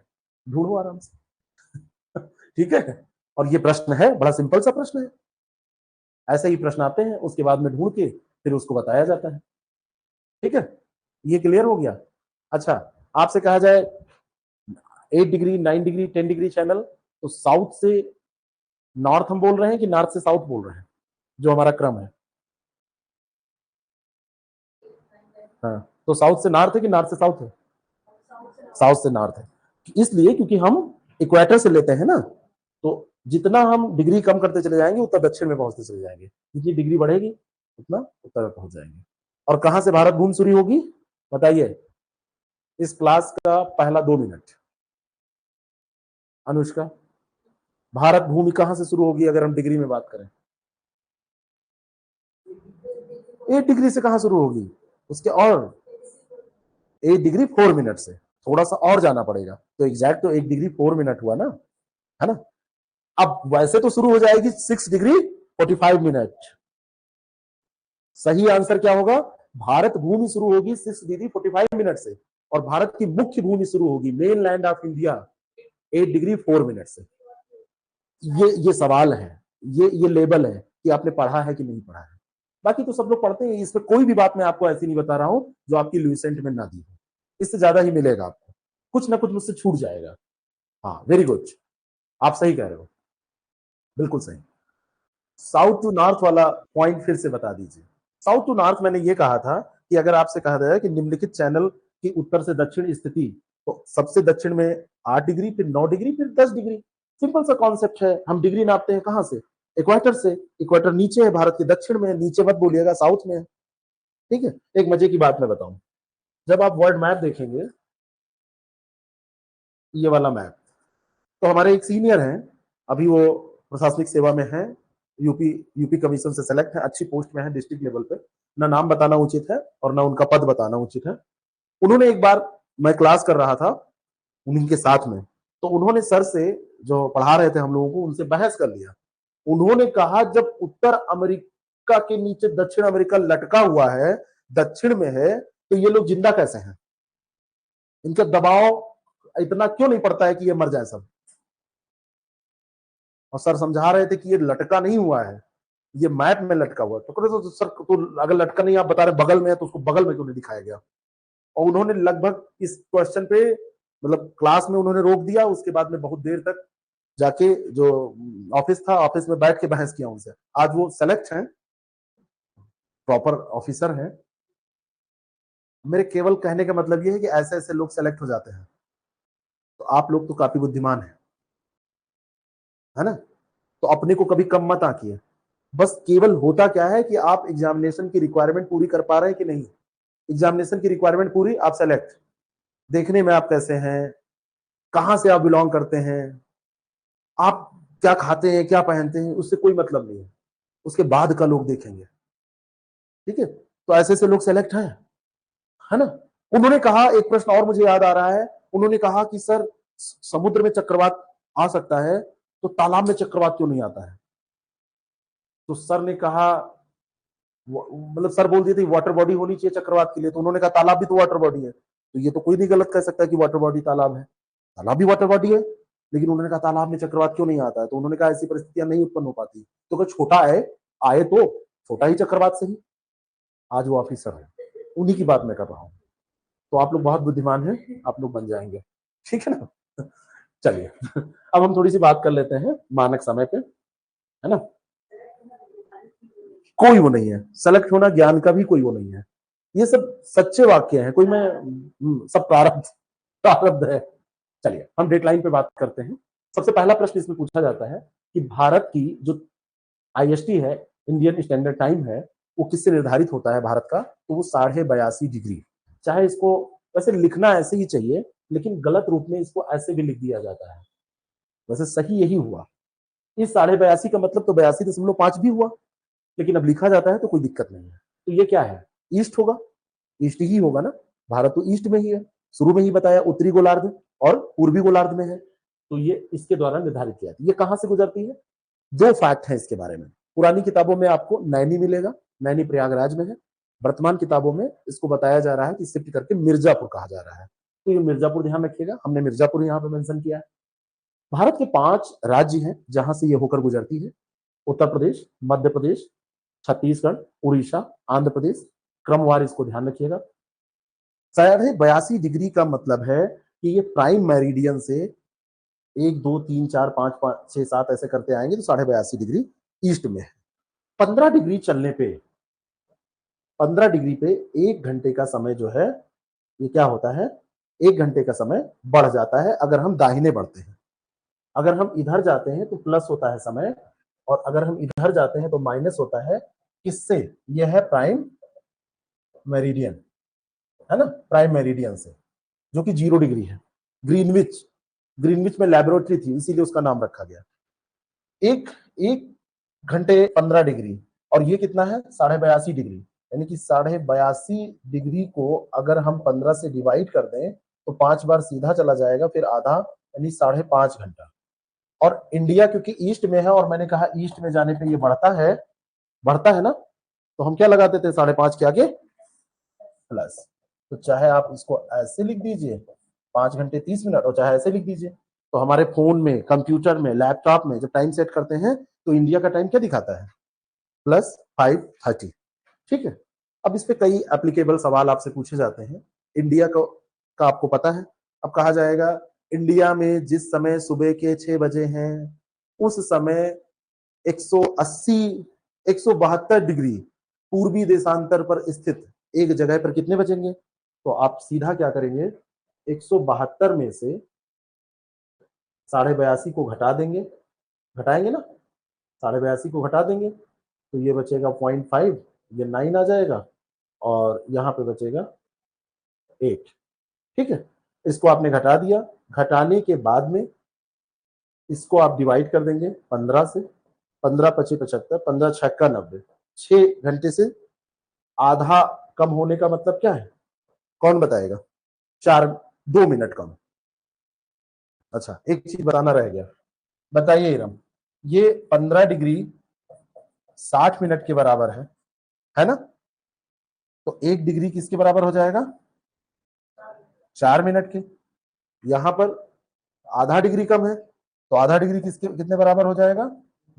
ढूंढो आराम से। ठीक है, और ये प्रश्न है, बड़ा सिंपल सा प्रश्न है। ऐसे ही प्रश्न आते हैं, उसके बाद में ढूंढ के फिर उसको बताया जाता है। ठीक है, ये क्लियर हो गया। अच्छा, आपसे कहा जाए 8 डिग्री, 9 डिग्री, 10 डिग्री चैनल, तो साउथ से नॉर्थ हम बोल रहे हैं कि नॉर्थ से साउथ बोल रहे हैं, जो हमारा क्रम है? हाँ, तो साउथ से नॉर्थ है कि नॉर्थ से साउथ है? साउथ से नॉर्थ है, इसलिए क्योंकि हम इक्वेटर से लेते हैं ना, तो जितना हम डिग्री कम करते चले जाएंगे उतना दक्षिण में पहुंचते चले जाएंगे, जितनी डिग्री बढ़ेगी उतना उत्तर में पहुंच जाएंगे। और कहां से भारत भूमि शुरू होगी बताइए? इस क्लास का पहला 2 मिनट। अनुष्का, भारत भूमि कहां से शुरू होगी अगर हम डिग्री में बात करें? 8 डिग्री से कहां शुरू होगी, उसके और 8 डिग्री 4 मिनट से, थोड़ा सा और जाना पड़ेगा, तो एग्जैक्ट तो 1 डिग्री 4 मिनट हुआ ना, है ना। अब वैसे तो शुरू हो जाएगी 6 डिग्री 45 मिनट। सही आंसर क्या होगा, भारत भूमि शुरू होगी 6 डिग्री 45 मिनट से, और भारत की मुख्य भूमि शुरू होगी main land of India 8 degree 4 minute से। ये सवाल है, ये लेबल है कि आपने पढ़ा है कि नहीं पढ़ा है। बाकी तो सब लोग पढ़ते हैं, इसमें कोई भी बात मैं आपको ऐसी नहीं बता रहा हूं जो आपकी लुसेंट में ना दी हो, इससे ज्यादा ही मिलेगा आपको, कुछ ना कुछ मुझसे छूट जाएगा। हाँ वेरी गुड, आप सही कह रहे हो, बिल्कुल सही। साउथ टू नॉर्थ वाला पॉइंट फिर से बता दीजिए। साउथ टू नॉर्थ मैंने ये कहा था कि अगर आपसे कहा जाए कि निम्नलिखित चैनल की उत्तर से दक्षिण स्थिति, तो सबसे दक्षिण में 8 डिग्री, फिर 9 डिग्री, फिर 10 डिग्री। सिंपल सा कॉन्सेप्ट है, हम डिग्री नापते हैं कहां से, इक्वेटर से। इक्वेटर नीचे है, भारत के दक्षिण में है, नीचे मत बोलिएगा, साउथ में है, ठीक है। एक मजे की बात मैं बताऊं, जब आप वर्ल्ड मैप देखेंगे, ये वाला मैप, तो हमारे एक सीनियर हैं, अभी वो प्रशासनिक सेवा में है, यूपी यूपी कमीशन से सेलेक्ट है, अच्छी पोस्ट में है डिस्ट्रिक्ट लेवल पे, ना नाम बताना उचित है और ना उनका पद बताना उचित है। उन्होंने एक बार, मैं क्लास कर रहा था उन्हीं के साथ में, तो उन्होंने सर से, जो पढ़ा रहे थे हम लोगों को, उनसे बहस कर लिया। उन्होंने कहा जब उत्तर अमेरिका के नीचे दक्षिण अमेरिका लटका हुआ है, दक्षिण में है, तो ये लोग जिंदा कैसे हैं, इनका दबाव इतना क्यों नहीं पड़ता है कि ये मर जाए सब। और सर समझा रहे थे कि ये लटका नहीं हुआ है, ये मैप में लटका हुआ है। तो कहते तो सर, तो अगर लटका नहीं आप बता रहे बगल में है, तो उसको बगल में क्यों नहीं दिखाया गया। और उन्होंने लगभग इस क्वेश्चन पे, मतलब क्लास में उन्होंने रोक दिया, उसके बाद में बहुत देर तक जाके जो ऑफिस था, ऑफिस में बैठ के बहस किया उनसे। आज वो सेलेक्ट हैं, प्रॉपर ऑफिसर हैं। मेरे केवल कहने का मतलब ये है कि ऐसे ऐसे लोग सेलेक्ट हो जाते हैं, तो आप लोग तो काफी बुद्धिमान है ना, तो अपने को कभी कम मत आंकिए। बस केवल होता क्या है कि आप एग्जामिनेशन की रिक्वायरमेंट पूरी कर पा रहे हैं कि नहीं। एग्जामिनेशन की रिक्वायरमेंट पूरी, आप सेलेक्ट, देखने में आप कैसे हैं, कहां से आप बिलोंग करते हैं, आप क्या खाते हैं क्या पहनते हैं, उससे कोई मतलब नहीं है, उसके बाद का लोग देखेंगे, ठीक है। तो ऐसे ऐसे लोग सेलेक्ट हैं, है ना। उन्होंने कहा, एक प्रश्न और मुझे याद आ रहा है, उन्होंने कहा कि सर समुद्र में चक्रवात आ सकता है, तो तालाब में चक्रवात क्यों नहीं आता है। तो सर ने कहा, मतलब सर बोल दिए थे वाटर बॉडी होनी चाहिए चक्रवात के लिए, तो उन्होंने कहा तालाब भी तो वाटर बॉडी है, तो ये तो कोई नहीं गलत कह सकता कि वाटर बॉडी तालाब है, तालाब भी वाटर बॉडी है। लेकिन उन्होंने कहा तालाब में चक्रवात क्यों नहीं आता है, तो उन्होंने कहा ऐसी परिस्थितियां नहीं उत्पन्न हो पाती, तो अगर छोटा है, आए तो छोटा ही चक्रवात सही। आज वो ऑफिसर है, उन्हीं की बात मैं कर रहा हूँ। तो आप लोग बहुत बुद्धिमान हैं, आप लोग बन जाएंगे, ठीक है ना। चलिए अब हम थोड़ी सी बात कर लेते हैं मानक समय पे, है ना। कोई वो नहीं है, सेलेक्ट होना ज्ञान का भी कोई वो नहीं है, ये सब सच्चे वाक्य हैं, कोई मैं सब प्रारब्ध प्रारब्ध है। चलिए हम डेडलाइन पे बात करते हैं। सबसे पहला प्रश्न इसमें पूछा जाता है कि भारत की जो आईएसटी है, इंडियन स्टैंडर्ड टाइम है, वो किससे निर्धारित होता है भारत का, तो वो 82.5 डिग्री। चाहे इसको वैसे लिखना ऐसे ही चाहिए, लेकिन गलत रूप में इसको ऐसे भी लिख दिया जाता है, वैसे सही यही हुआ। इस 82.5 का मतलब तो 82.5 भी हुआ, लेकिन अब लिखा जाता है तो कोई दिक्कत नहीं है। तो ये क्या है, ईस्ट होगा, ईस्ट ही होगा ना, भारत तो ईस्ट में ही है, शुरू में ही बताया उत्तरी गोलार्ध और पूर्वी गोलार्ध में है, तो ये इसके द्वारा निर्धारित किया। ये कहां से गुजरती है, दो फैक्ट है इसके बारे में। पुरानी किताबों में आपको नैनी मिलेगा, नैनी प्रयागराज में है। वर्तमान किताबों में इसको बताया जा रहा है कि शिफ्ट करके मिर्जापुर कहा जा रहा है, तो ये मिर्जापुर ध्यान रखिएगा, हमने मिर्जापुर यहाँ पे मेंशन किया है। भारत के 5 राज्य हैं जहां से ये होकर गुजरती है, उत्तर प्रदेश, मध्य प्रदेश, छत्तीसगढ़, उड़ीसा, आंध्र प्रदेश। क्रमवार इसको ध्यान रखिएगा। 82.5 डिग्री का मतलब है कि ये प्राइम मेरिडियन से 1 2 3 4 5 5 6 7 ऐसे करते आएंगे, तो 82.5 डिग्री ईस्ट में है। 15 डिग्री चलने पे, 15 डिग्री पे 1 घंटे का समय जो है, ये क्या होता है, 1 घंटे का समय बढ़ जाता है अगर हम दाहिने बढ़ते हैं। अगर हम इधर जाते हैं तो प्लस होता है समय, और अगर हम इधर जाते हैं तो माइनस होता है। किससे, यह है प्राइम मेरिडियन, है ना, प्राइम मेरिडियन से, जो कि 0 डिग्री है। ग्रीनविच, ग्रीनविच में लैबोरेटरी थी, इसीलिए उसका नाम रखा गया। एक एक घंटे 15 डिग्री, और ये कितना है, 82.5 डिग्री। यानी कि 82.5 डिग्री को अगर हम 15 से डिवाइड कर दें तो 5 बार सीधा चला जाएगा, फिर आधा, यानी 5.5 घंटा। और इंडिया क्योंकि ईस्ट में है, और मैंने कहा ईस्ट में जाने पे ये बढ़ता है ना, तो हम क्या लगाते थे 5.5 के आगे प्लस। तो चाहे आप इसको ऐसे लिख दीजिए 5 घंटे 30 मिनट, और चाहे ऐसे लिख दीजिए। तो हमारे फोन में, कंप्यूटर में, लैपटॉप में जब टाइम सेट करते हैं तो इंडिया का टाइम क्या दिखाता है, +5:30। ठीक है। अब इस पे कई एप्लीकेबल सवाल आपसे पूछे जाते हैं। इंडिया को का आपको पता है। अब कहा जाएगा इंडिया में जिस समय सुबह के 6 बजे हैं उस समय 180 172 डिग्री पूर्वी देशांतर पर स्थित एक जगह पर कितने बजेंगे। तो आप सीधा क्या करेंगे, 172 में से 82.5 को घटा देंगे, घटाएंगे ना, 82.5 को घटा देंगे तो ये बचेगा 0.5, ये 9 आ जाएगा, और यहाँ पे बचेगा 8। ठीक है। इसको आपने घटा दिया, घटाने के बाद में इसको आप डिवाइड कर देंगे 15 से, 15×5 = 75, 15×6 = 90। 6 घंटे से आधा कम होने का मतलब क्या है, कौन बताएगा, 2 मिनट कम। अच्छा, एक चीज बताना रह गया, बताइए इरम, ये 15 डिग्री 60 मिनट के बराबर है ना, तो 1 डिग्री किसके बराबर हो जाएगा, 4 मिनट के। यहां पर आधा डिग्री कम है, तो आधा डिग्री कितने बराबर हो जाएगा,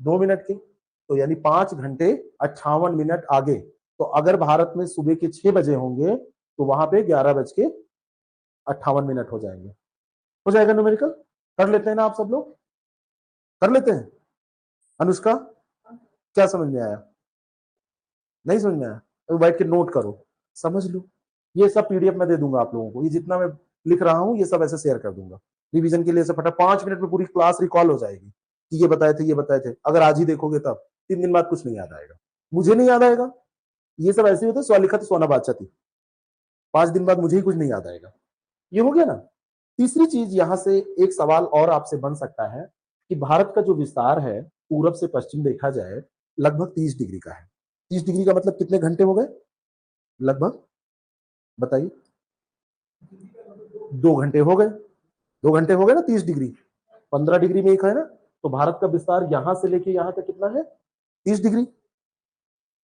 2 मिनट के। तो यानी 5 घंटे 58 मिनट आगे। तो अगर भारत में सुबह के 6 बजे होंगे तो वहां पे 11:58 हो जाएंगे। हो जाएगा न्यूमेरिकल, कर लेते हैं ना आप सब लोग, कर लेते हैं। अनुष्का, क्या समझ में आया, नहीं समझ में आया तो बैठ के नोट करो, समझ लो। ये सब पीडीएफ में दे दूंगा आप लोगों को, ये जितना मैं लिख रहा हूं ये सब ऐसे शेयर कर दूंगा। रिवीजन के लिए से फटा 5 मिनट में पूरी क्लास रिकॉल हो जाएगी कि ये बताए थे, ये बताए थे। अगर आज ही देखोगे तब 3 दिन बाद कुछ नहीं याद आएगा, मुझे नहीं याद आएगा। ये सब ऐसे होते, स्वालिखा तो सोना बादशाह थी, 5 दिन बाद मुझे ही कुछ नहीं याद आएगा। ये हो गया ना। तीसरी चीज यहां से एक सवाल और आपसे बन सकता है कि भारत का जो विस्तार है पूरब से पश्चिम देखा जाए लगभग 30 डिग्री का है। 30 डिग्री का मतलब कितने घंटे हो गए, लगभग बताइए, 2 घंटे हो गए, 2 घंटे हो गए ना। 30 डिग्री 15 डिग्री में एक है ना, तो भारत का विस्तार यहां से लेके यहां तक कितना है, 30 डिग्री।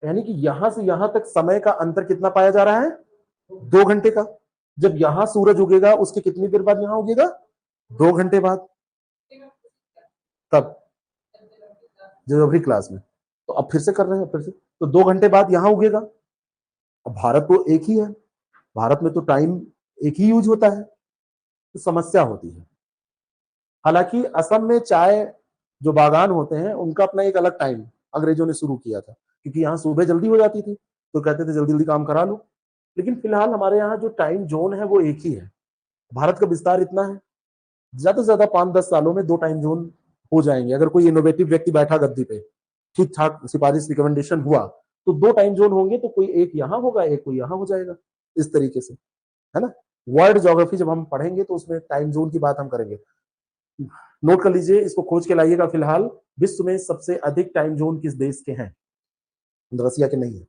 यानी कि यहां से यहां तक समय का अंतर कितना पाया जा रहा है, 2 घंटे का। जब यहां सूरज उगेगा उसके कितनी देर बाद यहां उगेगा, 2 घंटे बाद। तब जब अभी क्लास में, तो अब फिर से कर रहे हैं, फिर से तो 2 घंटे बाद यहां उगेगा। अब भारत तो एक ही है, भारत में तो टाइम एक ही यूज होता है, तो समस्या होती है। हालांकि असम में चाय जो बागान होते हैं उनका अपना एक अलग टाइम अंग्रेजों ने शुरू किया था, क्योंकि यहाँ सुबह जल्दी हो जाती थी तो कहते थे जल्दी जल्दी काम करा लो। लेकिन फिलहाल हमारे यहाँ जो टाइम जोन है वो एक ही है। भारत का विस्तार इतना है, ज्यादा से ज्यादा 5-10 सालों में 2 टाइम जोन हो जाएंगे। अगर कोई इनोवेटिव व्यक्ति बैठा गद्दी पे, ठीक ठाक सिफारिश रिकमेंडेशन हुआ, तो 2 टाइम जोन होंगे, तो कोई एक यहाँ होगा, एक कोई यहाँ हो जाएगा, इस तरीके से, है ना। वर्ल्ड ज्योग्राफी जब हम पढ़ेंगे तो उसमें टाइम जोन की बात हम करेंगे। नोट कर लीजिए, इसको खोज के लाइएगा। फिलहाल विश्व में सबसे अधिक टाइम जोन किस देश के हैं, रसिया के नहीं है,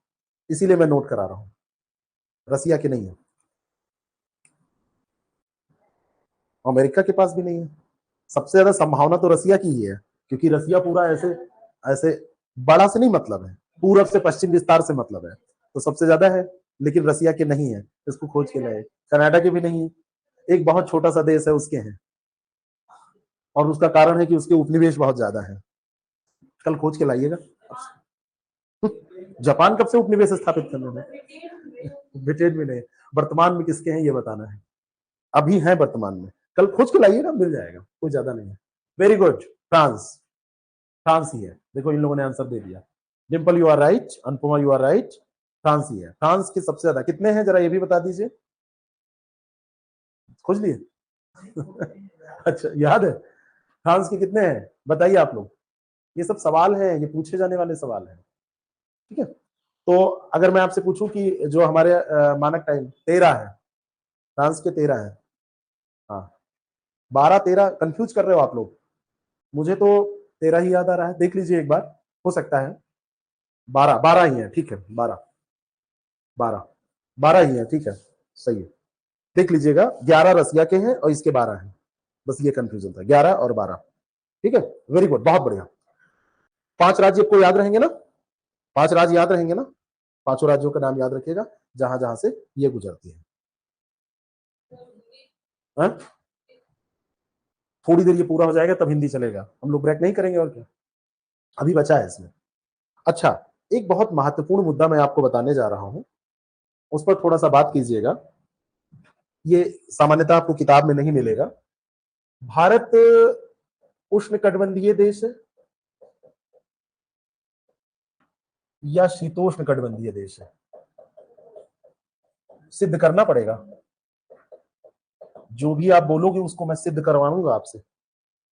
इसीलिए मैं नोट करा रहा हूं, रसिया के नहीं है, अमेरिका के पास भी नहीं है। सबसे ज्यादा संभावना तो रसिया की ही है, क्योंकि रसिया पूरा ऐसे ऐसे बड़ा से नहीं मतलब है, पूरब से पश्चिम विस्तार से मतलब है, तो सबसे ज्यादा है। लेकिन रसिया के नहीं है, इसको खोज के लाए। कनाडा के भी नहीं है, एक बहुत छोटा सा देश है उसके हैं, और उसका कारण है कि उसके उपनिवेश बहुत ज्यादा है। कल खोज के लाइएगा। जापान कब से उपनिवेश स्थापित करने में, ब्रिटेन में नहीं, वर्तमान में किसके हैं ये बताना है। अभी है वर्तमान में, कल खोज के लाइएगा, मिल जाएगा, कोई ज्यादा नहीं है। वेरी गुड, फ्रांस, फ्रांस ही है। देखो इन लोगों ने आंसर दे दिया। Dimple you are right, Anupama you are right, France ही है। फ्रांस के सबसे ज्यादा कितने हैं जरा ये भी बता दीजिए, खोज लिए। अच्छा याद है, फ्रांस के कितने हैं बताइए आप लोग। ये सब सवाल हैं, ये पूछे जाने वाले सवाल हैं, ठीक है। तो अगर मैं आपसे पूछूं कि जो हमारे मानक टाइम 13 है, फ्रांस के 13 है, हाँ 12-13 कंफ्यूज कर रहे हो आप लोग, मुझे तो 13 ही याद आ रहा है, देख लीजिए एक बार, हो सकता है 12 12 ही है, ठीक है 12। 12 12 ही है, ठीक है, सही है। देख लीजिएगा 11 रसिया के हैं और इसके 12 हैं, बस ये कंफ्यूजन था, 11 और 12, ठीक है, वेरी गुड, बहुत बढ़िया। 5 राज्य आपको याद रहेंगे ना, 5 राज्य याद रहेंगे ना, 5 राज्यों का नाम याद रखिएगा जहां जहां से ये गुजरती है। थोड़ी देर ये पूरा हो जाएगा तब हिंदी चलेगा, हम लोग ब्रेक नहीं करेंगे और क्या, अभी बचा है इसमें। अच्छा, एक बहुत महत्वपूर्ण मुद्दा मैं आपको बताने जा रहा हूं, उस पर थोड़ा सा बात कीजिएगा। ये सामान्यतः आपको किताब में नहीं मिलेगा। भारत उष्णकटिबंधीय देश है या शीतोष्ण कटिबंधीय देश है? सिद्ध करना पड़ेगा, जो भी आप बोलोगे उसको मैं सिद्ध करवाऊंगा आपसे,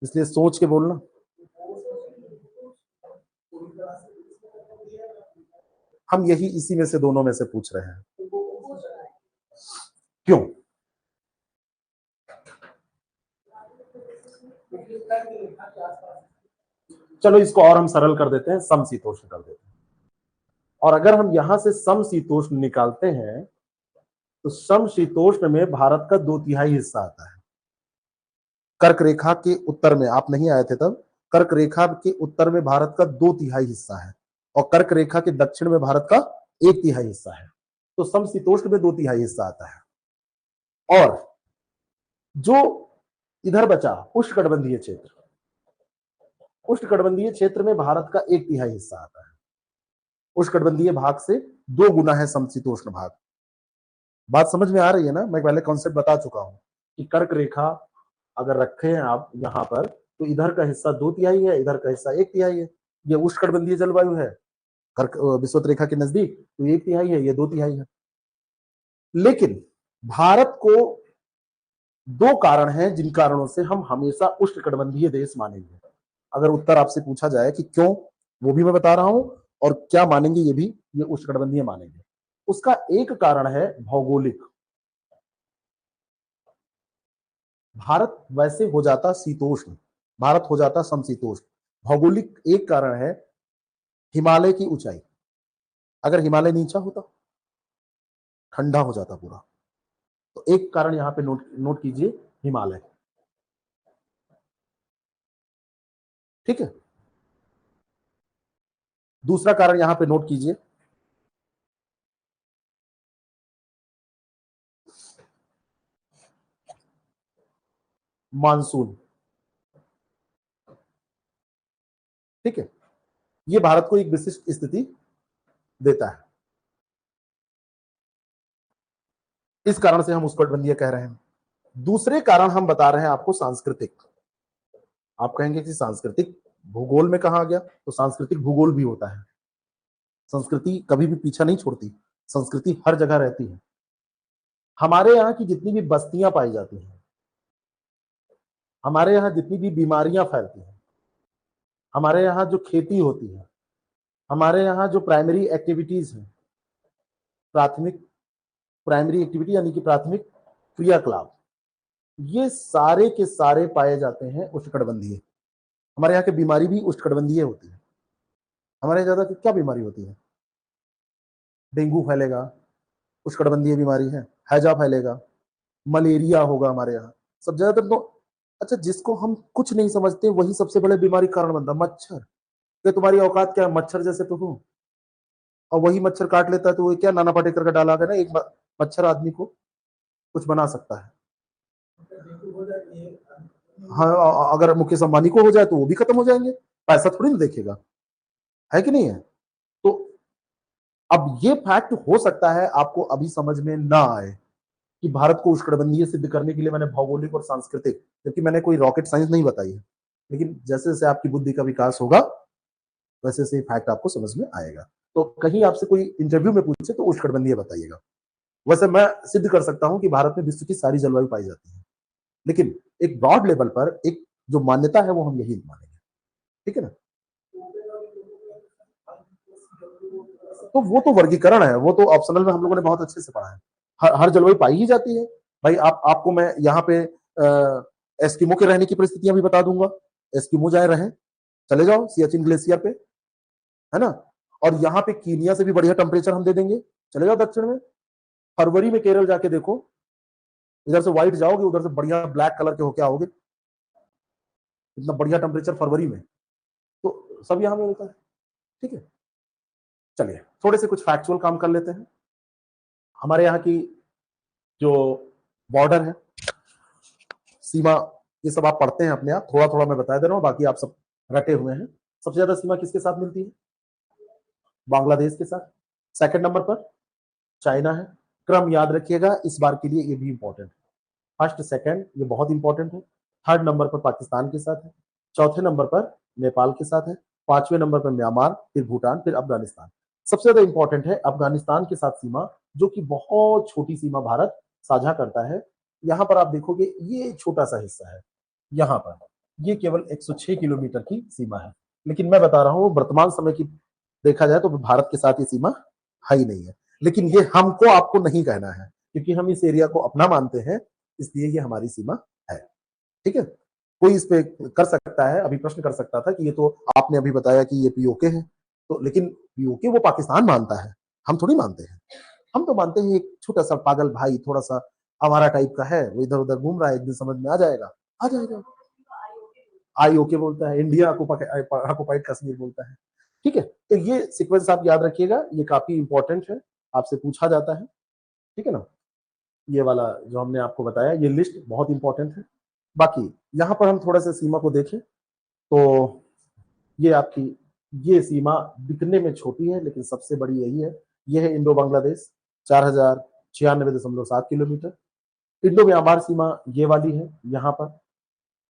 इसलिए सोच के बोलना। हम यही इसी में से दोनों में से पूछ रहे हैं। क्यों? चलो इसको और हम सरल कर देते हैं, समशीतोष्ण कर देते हैं। और अगर हम यहां से समशीतोष्ण निकालते हैं तो समशीतोष्ण में भारत का 2/3 हिस्सा आता है। कर्क रेखा के उत्तर में, आप नहीं आए थे तब, कर्क रेखा के उत्तर में भारत का 2/3 हिस्सा है और कर्क रेखा के दक्षिण में भारत का 1/3 हिस्सा है। तो समशीतोष्ण में 2/3 हिस्सा आता है। और जो इधर बचा उष्णकटिबंधीय क्षेत्र, उष्णकटिबंधीय क्षेत्र में भारत का 1/3 हिस्सा आता है। उष्णकटिबंधीय भाग से 2 गुना है समशीतोष्ण भाग। बात समझ में आ रही है ना? मैं पहले कॉन्सेप्ट बता चुका हूं कि कर्क रेखा अगर रखे हैं आप यहां पर, तो इधर का हिस्सा 2/3 है, इधर का हिस्सा 1/3 है। ये उष्णकटिबंधीय जलवायु है, कर्क विषुवत रेखा के नजदीक, तो 1/3 है, ये 2/3 है। लेकिन भारत को 2 कारण हैं जिन कारणों से हम हमेशा उष्णकटिबंधीय देश मानेंगे। अगर उत्तर आपसे पूछा जाए कि क्यों, वो भी मैं बता रहा हूं, और क्या मानेंगे ये भी, ये उष्णकटिबंधीय मानेंगे। उसका एक कारण है भौगोलिक। भारत वैसे हो जाता शीतोष्ण, भारत हो जाता समशीतोष्ण। भौगोलिक एक कारण है हिमालय की ऊंचाई। अगर हिमालय नीचा होता ठंडा हो जाता पूरा। तो एक कारण यहां पे नोट कीजिए, हिमालय, ठीक है। दूसरा कारण यहां पे नोट कीजिए, मानसून, ठीक है। ये भारत को एक विशिष्ट स्थिति देता है, इस कारण से हम उष्णकटिबंधीय कह रहे हैं। दूसरे कारण हम बता रहे हैं आपको सांस्कृतिक। आप कहेंगे कि सांस्कृतिक भूगोल में कहां आ गया, तो सांस्कृतिक भूगोल भी होता है। संस्कृति कभी भी पीछा नहीं छोड़ती, संस्कृति हर जगह रहती है। हमारे यहाँ की जितनी भी बस्तियां पाई जाती हैं, हमारे यहाँ जितनी भी बीमारियां फैलती हैं, हमारे यहाँ जो खेती होती है, हमारे यहाँ जो प्राइमरी एक्टिविटीज है, प्राथमिक प्राइमरी एक्टिविटी यानी कि प्राथमिक क्रियाकलाप, ये सारे के सारे पाए जाते हैं उष्णकटिबंधीय। हमारे यहाँ की बीमारी भी उष्णकटिबंधीय होती है। हमारे यहाँ ज्यादा क्या बीमारी होती है? डेंगू फैलेगा, उष्णकटिबंधीय बीमारी है, हैजा फैलेगा, मलेरिया होगा हमारे यहाँ सब ज्यादातर तो। अच्छा, जिसको हम कुछ नहीं समझते वही सबसे बड़े बीमारी कारण बनता, मच्छर। कि तुम्हारी औकात क्या है, मच्छर जैसे तो हो, और वही मच्छर काट लेता है, तो वो क्या नाना पाटेकर का डाला है ना, एक मच्छर आदमी को कुछ बना सकता है। हाँ, अगर मुकेश अंबानी को हो जाए तो वो भी खत्म हो जाएंगे, पैसा थोड़ी ना देखेगा, है कि नहीं है? तो अब ये फैक्ट हो सकता है आपको अभी समझ में ना आए कि भारत को उष्णकटिबंधीय सिद्ध करने के लिए मैंने भौगोलिक और सांस्कृतिक, क्योंकि मैंने कोई रॉकेट साइंस नहीं बताई है, लेकिन जैसे जैसे आपकी बुद्धि का विकास होगा वैसे वैसे फैक्ट आपको समझ में आएगा। तो कहीं आपसे कोई इंटरव्यू में पूछे तो उष्णकटिबंधीय बताइएगा। वैसे मैं सिद्ध कर सकता हूं कि भारत में विश्व की सारी जलवायु पाई जाती है, लेकिन एक ब्रॉड लेवल पर एक जो मान्यता है वो हम यही मानेंगे, ठीक है ना? तो वो तो वर्गीकरण है, वो तो ऑप्शनल में हम लोगों ने बहुत अच्छे से पढ़ा है। हर जलवायु पाई ही जाती है भाई। आपको मैं यहाँ पे एस्किमो के रहने की परिस्थितियां भी बता दूंगा। एस्किमो जाए रहे, चले जाओ सियाचिन ग्लेशियर पे, है ना। और यहाँ पे कीनिया से भी बढ़िया टेम्परेचर हम दे देंगे, चले जाओ दक्षिण में, फरवरी में केरल जाके देखो, इधर से व्हाइट जाओगे, उधर से बढ़िया ब्लैक कलर के होके आओगे, इतना बढ़िया टेम्परेचर फरवरी में, तो सब यहां में होता है। ठीक है, चलिए थोड़े से कुछ फैक्चुअल काम कर लेते हैं। हमारे यहाँ की जो बॉर्डर है, सीमा, ये सब आप पढ़ते हैं अपने आप, थोड़ा थोड़ा मैं बता दे रहा हूँ, बाकी आप सब रटे हुए हैं। सबसे ज्यादा सीमा किसके साथ मिलती है? बांग्लादेश के साथ। सेकंड नंबर पर चाइना है। क्रम याद रखिएगा इस बार के लिए, ये भी इंपॉर्टेंट है, फर्स्ट सेकंड ये बहुत इंपॉर्टेंट है। थर्ड नंबर पर पाकिस्तान के साथ है, चौथे नंबर पर नेपाल के साथ है, पांचवें नंबर पर म्यांमार, फिर भूटान, फिर अफगानिस्तान। सबसे ज्यादा इंपॉर्टेंट है अफगानिस्तान के साथ सीमा, जो कि बहुत छोटी सीमा भारत साझा करता है। यहां पर आप देखोगे ये छोटा सा हिस्सा है, यहां पर ये केवल 106 किलोमीटर की सीमा है, लेकिन मैं बता रहा हूं वर्तमान समय की देखा जाए तो भारत के साथ ये सीमा है ही नहीं है। लेकिन ये हमको आपको नहीं कहना है, क्योंकि हम इस एरिया को अपना मानते हैं, इसलिए ये हमारी सीमा है। ठीक है, कोई इस पे कर सकता है, अभी प्रश्न कर सकता था कि ये तो आपने अभी बताया कि ये पीओके है, तो लेकिन पीओके वो पाकिस्तान मानता है, हम थोड़ी मानते हैं। हम तो मानते हैं एक छोटा सा पागल भाई, थोड़ा सा आवारा टाइप का है, वो इधर उधर घूम रहा है, एक दिन समझ में आ जाएगा, आ जाएगा। आईओके बोलता है, इंडिया ऑक्युपाइड कश्मीर बोलता है। ठीक है, तो ये सीक्वेंस आप याद रखिएगा, ये काफी इंपॉर्टेंट है, आपसे पूछा जाता है। ठीक है ना, ये वाला जो हमने आपको बताया, ये लिस्ट बहुत इंपॉर्टेंट है। बाकी यहां पर हम थोड़ा सा सीमा को देखें तो ये आपकी, ये सीमा दिखने में छोटी है लेकिन सबसे बड़ी यही है। ये है Indo Bangladesh, 4096.7 kilometre. Indo Myanmar सीमा ये वाली है यहाँ पर।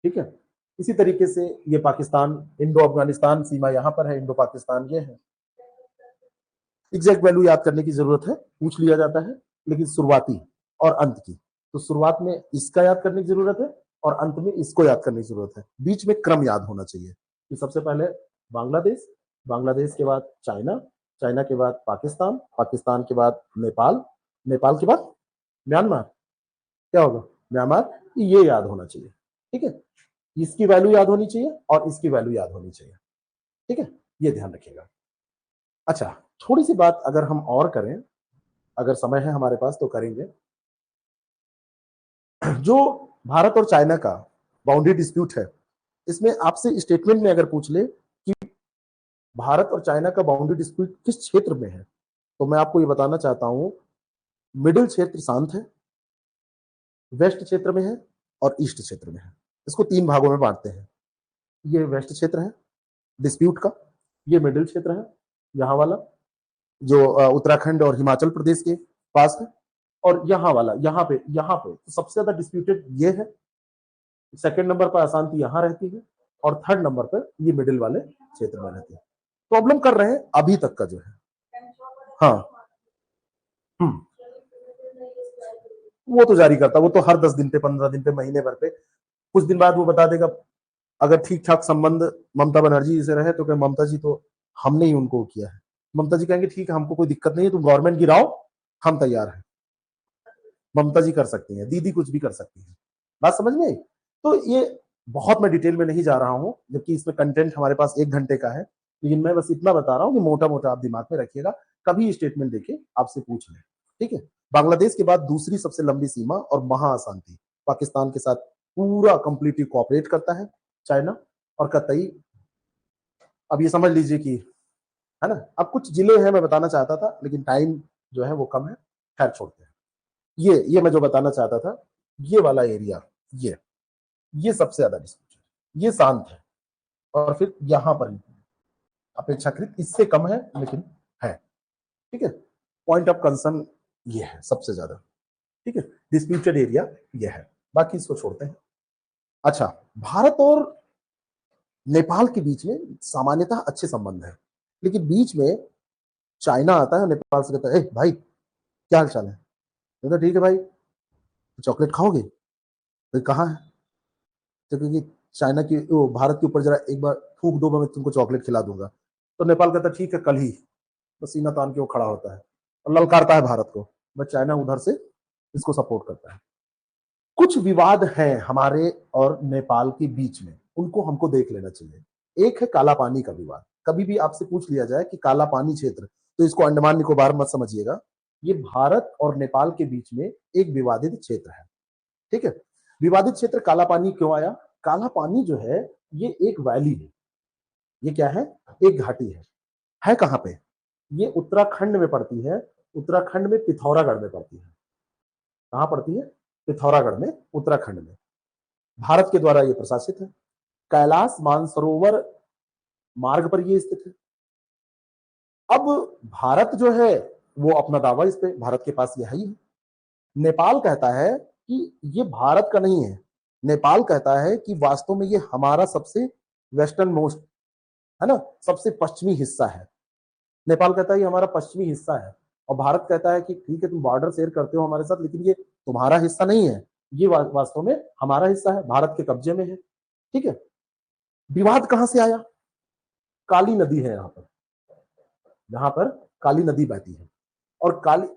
ठीक है, इसी तरीके से ये पाकिस्तान इंडो अफगानिस्तान सीमा यहाँ पर है, इंडो पाकिस्तान ये है। एग्जैक्ट वैल्यू याद करने की जरूरत है, पूछ लिया जाता है, लेकिन शुरुआती और अंत की, तो शुरुआत में इसका याद करने की जरूरत है और अंत में इसको याद करने की जरूरत है। बीच में क्रम याद होना चाहिए कि सबसे पहले बांग्लादेश, बांग्लादेश के बाद चाइना, चाइना के बाद पाकिस्तान, पाकिस्तान के बाद नेपाल, नेपाल के बाद म्यांमार, क्या होगा म्यांमार, ये याद होना चाहिए। ठीक है, इसकी वैल्यू याद होनी चाहिए और इसकी वैल्यू याद होनी चाहिए। ठीक है, ये ध्यान रखिएगा। अच्छा, थोड़ी सी बात अगर हम और करें, अगर समय है हमारे पास तो करेंगे। जो भारत और चाइना का बाउंड्री डिस्प्यूट है, इसमें आपसे स्टेटमेंट में अगर पूछ ले कि भारत और चाइना का बाउंड्री डिस्प्यूट किस क्षेत्र में है, तो मैं आपको ये बताना चाहता हूं, मिडिल क्षेत्र शांत है, वेस्ट क्षेत्र में है और ईस्ट क्षेत्र में है। इसको तीन भागों में बांटते हैं। ये वेस्ट क्षेत्र है डिस्प्यूट का, ये मिडिल क्षेत्र है यहाँ वाला जो उत्तराखंड और हिमाचल प्रदेश के पास है, और यहाँ वाला यहाँ पे तो सबसे ज्यादा डिस्प्यूटेड ये है। सेकंड नंबर पर अशांति यहाँ रहती है और थर्ड नंबर पर ये मिडिल वाले क्षेत्र में रहती है। प्रॉब्लम कर रहे हैं अभी तक का जो है। हाँ, वो तो जारी करता, वो तो हर 10 दिन पे, 15 दिन पे, महीने भर पे, कुछ दिन बाद वो बता देगा। अगर ठीक ठाक संबंध ममता बनर्जी जी से रहे तो क्या ममता जी तो हमने ही उनको किया है, ममता जी कहेंगे ठीक है हमको कोई दिक्कत नहीं है, तुम गवर्नमेंट गिराओ हम तैयार हैं। ममता जी कर सकती हैं, दीदी कुछ भी कर सकती हैं। बात समझ में आई? तो ये बहुत मैं डिटेल में नहीं जा रहा हूं, जबकि इसमें कंटेंट हमारे पास 1 घंटे का है, लेकिन मैं बस इतना बता रहा हूं कि मोटा मोटा आप दिमाग में रखिएगा, कभी स्टेटमेंट देके आपसे पूछ लें। ठीक है, बांग्लादेश के बाद दूसरी सबसे लंबी सीमा और महा अशांति, पाकिस्तान के साथ पूरा कंप्लीटली कोऑपरेट करता है चाइना, और कतई अब ये समझ लीजिए कि, है ना, अब कुछ जिले हैं मैं बताना चाहता था लेकिन टाइम जो है वो कम है, खैर छोड़ते हैं। ये मैं जो बताना चाहता था, ये वाला एरिया, ये सबसे ज्यादा डिस्प्यूट है, ये शांत है, और फिर यहां पर अपेक्षाकृत इससे कम है लेकिन है। ठीक है, पॉइंट ऑफ कंसर्न ये है सबसे ज्यादा। ठीक है, डिस्प्यूटेड एरिया ये है, बाकी इसको छोड़ते हैं। अच्छा, भारत और नेपाल के बीच में सामान्यतः अच्छे संबंध है, लेकिन बीच में चाइना आता है, नेपाल से कहता है ए भाई क्या हाल चाल है, तो ठीक है भाई, चॉकलेट खाओगे, भाई कहाँ है, तो क्योंकि चाइना की भारत के ऊपर जरा एक बार थूक दो, मैं तुमको चॉकलेट खिला दूंगा। तो नेपाल कहता है ठीक है कल ही, पसीना तान के वो खड़ा होता है और ललकारता है भारत को, बट चाइना उधर से इसको सपोर्ट करता है। कुछ विवाद हैं हमारे और नेपाल के बीच में, उनको हमको देख लेना चाहिए। एक है काला पानी का विवाद, कभी भी आपसे पूछ लिया जाए कि काला पानी क्षेत्र, तो इसको अंडमान निकोबार मत समझिएगा, ये भारत और नेपाल के बीच में एक विवादित क्षेत्र है। ठीक है, विवादित क्षेत्र काला पानी क्यों आया? काला पानी जो है ये एक वैली है, ये क्या है? एक घाटी है कहां पे? ये उत्तराखंड में पड़ती है, उत्तराखंड में पिथौरागढ़ में पड़ती है। कहां पड़ती है? पिथौरागढ़ में, उत्तराखंड में। भारत के द्वारा ये प्रशासित है। कैलाश मानसरोवर मार्ग पर ये स्थित है। अब भारत जो है वो अपना दावा इस पे, भारत के पास ये है ही। नेपाल कहता है कि ये भारत का नहीं है। नेपाल कहता है कि वास्तव में ये हमारा सबसे वेस्टर्न मोस्ट है ना, सबसे पश्चिमी हिस्सा है। नेपाल कहता है ये हमारा पश्चिमी हिस्सा है, और भारत कहता है कि ठीक है तुम बॉर्डर शेयर करते हो हमारे साथ, लेकिन ये तुम्हारा हिस्सा नहीं है, ये वास्तव में हमारा हिस्सा है, भारत के कब्जे में है। ठीक है, विवाद कहां से आया? काली नदी है यहाँ पर, यहाँ पर काली नदी बहती है। और काली,